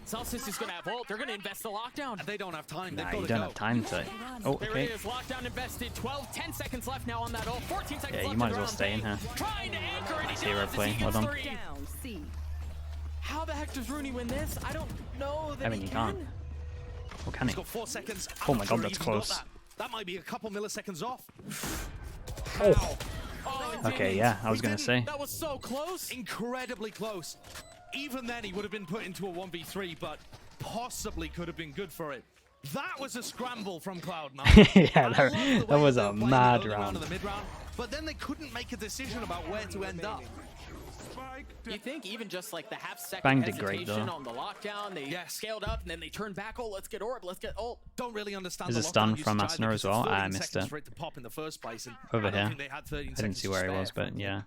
Celsius is going to have ult. They're going to invest the lockdown. And they don't have time. Nah, They've you got don't to have go. time to. Oh, There okay. it is. Lockdown invested. 10 seconds left now on that ult. 14 seconds Yeah, left you might in as well round stay in ten. here. Trying to anchor, and he Zero does. play. He Well gets done. three. How the heck does Rooney win this? I don't know that I mean, he you can. can't. Or can He's he? got 4 seconds. Oh I'm my not god, sure that's he even got close. That might be a couple milliseconds off. Oh. Oh, it Okay, didn't. yeah, I was He gonna didn't. say. That was so close. Incredibly close. Even then, he would have been put into a 1v3, but possibly could have been good for it. That was a scramble from Cloud9. Yeah, And I love the that way was they a were playing the mad early round. and the mid round, but then they couldn't make a decision about where to end up. You think even just like the half-second Bang did great, hesitation though. on the lockdown, they Yes. scaled up and then they turned back. Oh, let's get orb, let's get ult. Don't really understand There's the a stun lockdown from usage Asner either, as 'cause well. it's I 13 missed seconds it. for it to pop in the first place, and Over I don't here. think they had 13 I didn't seconds see to where he spare, was, but frankly. yeah.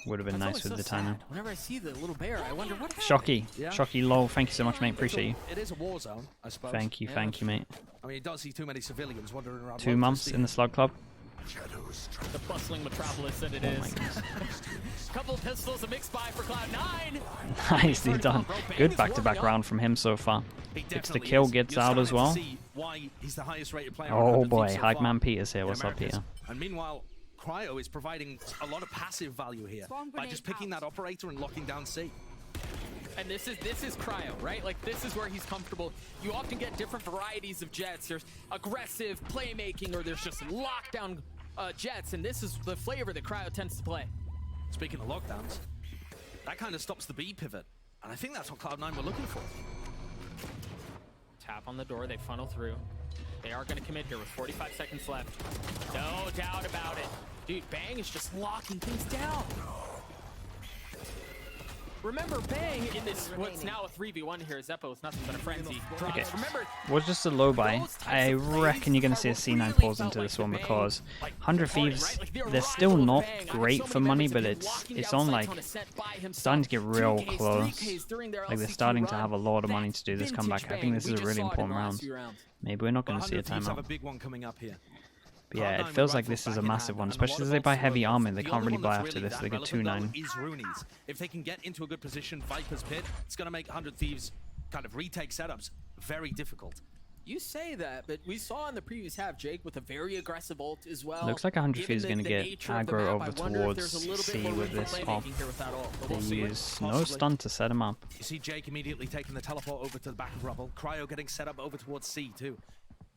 Would have been That's nice always with the so timing. sad. Whenever I see the little bear, I wonder what happened. Shocky. Yeah. Shocky lol. Thank you so much, mate. Appreciate you. It is a war zone, I suppose. Thank you, mate. I mean, you don't see too many civilians wandering around. 2 months in the Slug Club. The bustling metropolis that it Oh my is. goodness. Couple pistols, a mixed buy for Cloud9. Nicely done. Good back-to-back round from him so far. He Gets the definitely kill, is. gets You're out as starting well. to see why he's the highest rated player on Oh 100 boy, Thieves so far Hagman Peters here. in What's up, Americas. Peter? And meanwhile, Cryo is providing a lot of passive value here by just picking that operator and locking down C. And this is Cryo, right? Like, this is where he's comfortable. You often get different varieties of jets. There's aggressive playmaking, or there's just lockdown jets, and this is the flavor that Cryo tends to play. Speaking of lockdowns, that kind of stops the B pivot, and I think that's what Cloud9 were looking for. Tap on the door, they funnel through. They are going to commit here with 45 seconds left. No doubt about it. Dude, Bang is just locking things down. Remember, Bang in this what's now a 3v1 here. Zeppo was nothing but a frenzy. Okay. Remember, Was just a low buy. I reckon you're going to see a C9 pulls into this one because 100 Thieves, they're still not great for money, but it's on like starting to get real close. Like they're starting to have a lot of money to do this comeback. I think this is a really important round. Maybe we're not going to see a timeout. But yeah, it feels like this is a massive one, especially as they buy heavy armor. They can't really buy after this. They get 2-9. If they can get into a good position, Viper's Pit, it's going to make 100 Thieves kind of retake setups very difficult. You say that, but we saw in the previous half Jake with a very aggressive ult as well. Looks like 100 Thieves is going to get aggro over towards C with this off. They use no stun to set him up. You see Jake immediately taking the teleport over to the back of Rubble. Cryo getting set up over towards C too.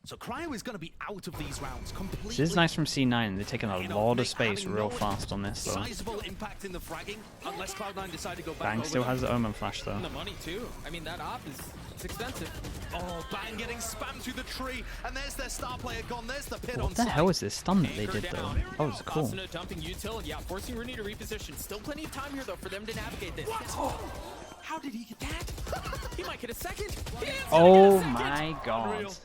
So Cryo is going to be out of these rounds completely. This is nice from C9. They're taking a lot of space real fast on this though. Sizable impact in the fragging, unless Cloud9 decide to go back. Bang still has the Omen flash though. The money too. I mean that op is expensive. Oh, Bang getting spammed through the tree, and there's their star player gone. There's the pit on What the hell is this stun that they did though? That was cool. Dumping util, yeah, forcing Rooney to reposition. Still plenty of time here though for them to navigate this. What? How did he get that? He might get a second. Oh my god.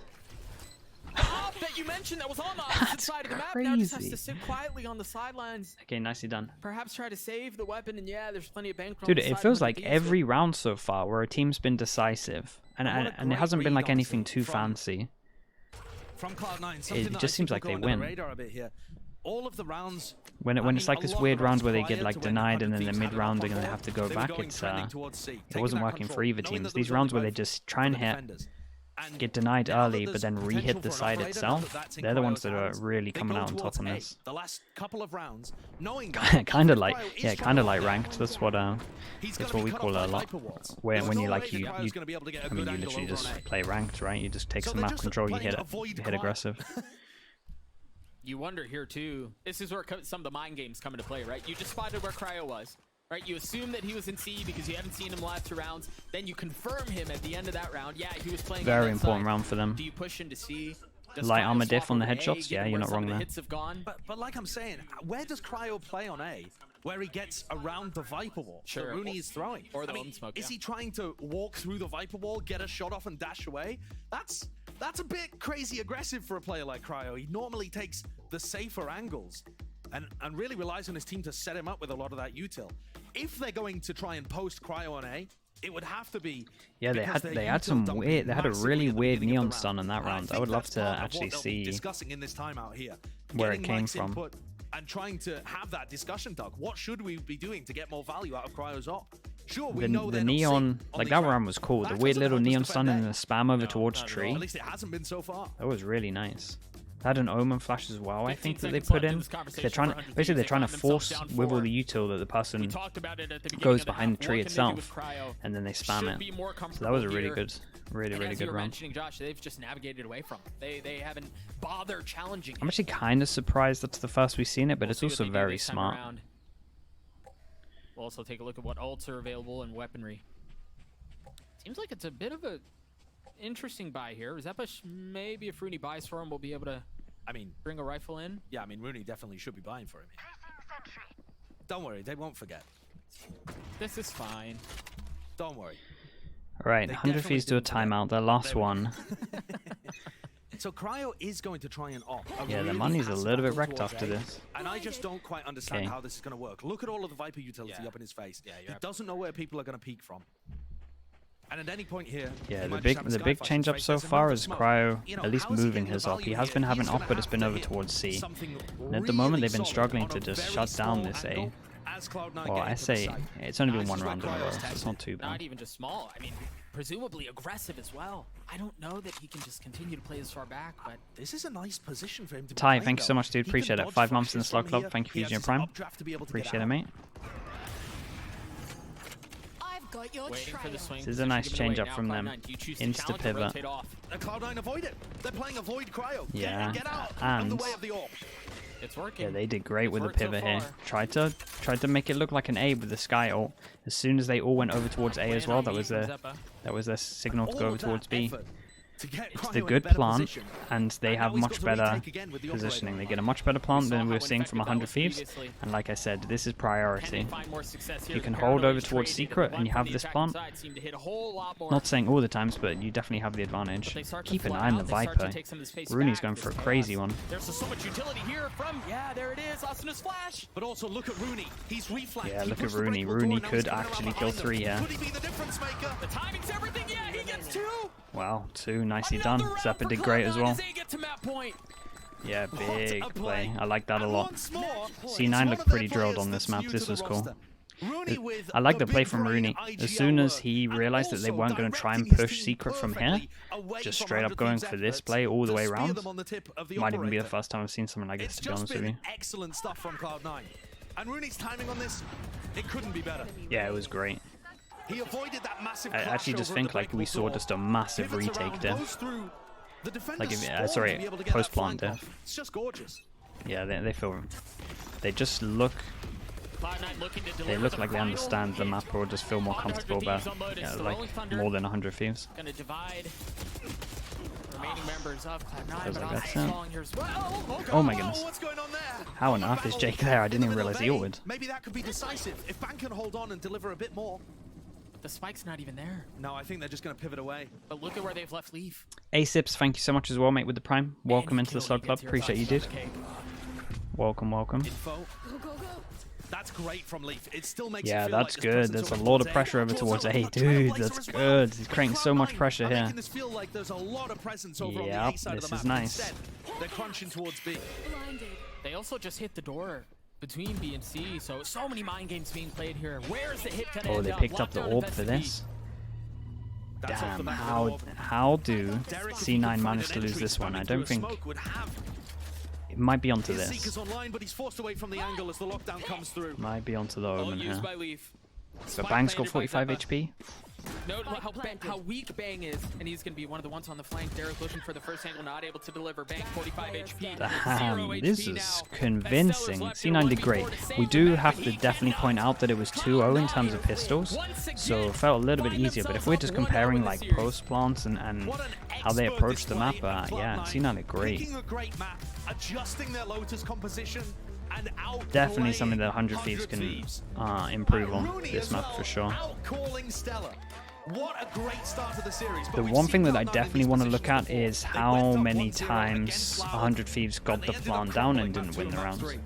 That you mentioned that was on the opposite side of the map. Now just has to sit quietly on the sidelines. Okay, nicely done. Perhaps try to save the weapon, and yeah, there's plenty of bankroll. Dude, it feels like every round so far where a team's been decisive, and it hasn't been like anything too fancy. From Cloud9, it just seems like they win. All of the rounds, when it's like this weird round where they get like denied and then the mid rounding and they have to go back, it wasn't working for either teams. These rounds where they just try and hit, get denied early, but then re-hit the side itself, they're the ones that are really coming out on top on this. The last couple of rounds, knowing kind of like ranked. That's what we call it a lot. Where when you like you literally just play ranked, right? You just take some map control, you hit aggressive. You wonder here too. This is where some of the mind games come into play, right? You just spotted where Cryo was. Right, you assume that he was in C because you hadn't seen him last 2 rounds. Then you confirm him at the end of that round. Yeah, he was playing. Very important round for them. Do you push into C? Light armor diff on the headshots. Yeah, you're not wrong there. Hits have gone. But like I'm saying, where does Cryo play on A? Where he gets around the Viper wall that Rooney is throwing. Or the smoke. Is he trying to walk through the Viper wall, get a shot off, and dash away? That's a bit crazy aggressive for a player like Cryo. He normally takes the safer angles and really relies on his team to set him up with a lot of that util. If they're going to try and post Cryo on A, it would have to be. Yeah, they had some weird. They had a really weird neon stun in that round. I would love to actually see where it came from. And trying to have that discussion, Doug. What should we be doing to get more value out of Cryo's op? Sure, we know the neon, like that round was cool. The weird little neon stun and the spam over towards tree. At least it hasn't been so far. That was really nice. Had an Omen flash as well, I think, that they put in. They're trying to force with all the util that the person goes behind the tree itself, and then they spam it. So that was a really good, really good run. Josh, they've just navigated away from it. They haven't bothered challenging. I'm actually kind of surprised that's the first we've seen it, but it's also very smart. We'll also take a look at what ults are available and weaponry. Seems like it's a bit of a interesting buy here. Zepa, maybe if Rooney buys for him, we'll be able to, bring a rifle in. Yeah, Rooney definitely should be buying for him. Don't worry, they won't forget. This is fine. Don't worry. All right, 100 Fees do a timeout. Their last one. So Cryo is going to try and op. Yeah, the money's a little bit wrecked after this. And I just don't quite understand how this is going to work. Look at all of the Viper utility up in his face. Yeah, he doesn't know where people are going to peek from. And at any point here, the big change up so far is Cryo at least moving his op. He has been having op, but it's been over towards C. And at the moment, they've been struggling to just shut down this A. Well, I say it's only been 1 round in a row, so it's not too bad. Not even just small. Presumably aggressive as well. I don't know that he can just continue to play this far back, but this is a nice position for him to Ty, thank you so much, dude. Appreciate it. 5 months in the slot club. Thank you for using your prime. Appreciate it, mate. This is a nice change up from them. Insta pivot. Cloud9 avoid it. They're playing avoid Cryo. Yeah, get out and of the way of the orb. It's working. Yeah, they did great with the pivot here. Tried to make it look like an A with the Sky ult. As soon as they all went over towards A as well, that was their signal to go over towards B. it's the good plant, and they have much better positioning. They get a much better plant than we were seeing from 100 Thieves, and like I said, this is priority. You can hold over towards Secret, and you have this plant. Not saying all the times, but you definitely have the advantage. Keep an eye on the Viper. Rooney's going for a crazy one. There's so much utility here from, there it is, Asina's flash. But also look at Rooney. He's reflanked. Yeah, look at Rooney. Rooney could actually kill 3 here. Could he be the difference maker? The timing's everything. Yeah, he gets 2. Wow, 2, nicely done. Zeppa did great as well. Yeah, big play. I like that a lot. C9 looked pretty drilled on this map. This was cool. I like the play from Rooney. As soon as he realized that they weren't going to try and push Secret from here, just straight up going for this play all the way around. Might even be the first time I've seen something like this, to be honest with you. Excellent stuff from Cloud9. And Rooney's timing on this, it couldn't be better. Yeah, it was great. He avoided that massive I actually just think like we saw just a massive retake there. Like, sorry, post plant there. It's just gorgeous. Yeah, they just look. They look like they understand the map or just feel more comfortable about, like more than 100 Thieves. Gonna divide remaining members of Cloud9, Feels but like that's strong here as well. Oh my goodness. How on earth is Jake there? I didn't even realize he ulted. Maybe that could be decisive if Bang can hold on and deliver a bit more. The spike's not even there. No, I think they're just going to pivot away. But look at where they've left Leaf. Asips, thank you so much as well, mate, with the Prime. Welcome into the Slug Club. Appreciate you, dude. Welcome, welcome. Info. That's great from Leaf. It still makes yeah, it feel that's like good. There's a lot of pressure over towards A. Dude, that's good. He's creating so much pressure here. Making this feel like there's a lot of presence over on the A side of the map. This is nice. Instead, they're crunching towards B. They also just hit the door between B and C, so many mind games being played here. Where is the hit gonna end they up? picked up the orb for this. Damn, how do C9 manage to lose this one? I don't think it might be onto this. Might be onto the Omen here. So Bang's got 45 HP. Note how weak Bang is, and he's going to be one of the ones on the flank. Derek looking for the first angle, not able to deliver. Bang 45 HP. Damn, this is convincing. C9 did great. We do have to definitely point out that it was 2-0 in terms of pistols, so it felt a little bit easier. But if we're just comparing like post plants and how they approach the map, yeah, C9 did great. Adjusting their Lotus composition. Definitely something that 100 Thieves can improve on this map for sure. What a great start to the series. The one thing that I definitely want to look at is how many times 100 Thieves got the plant down and didn't win the round.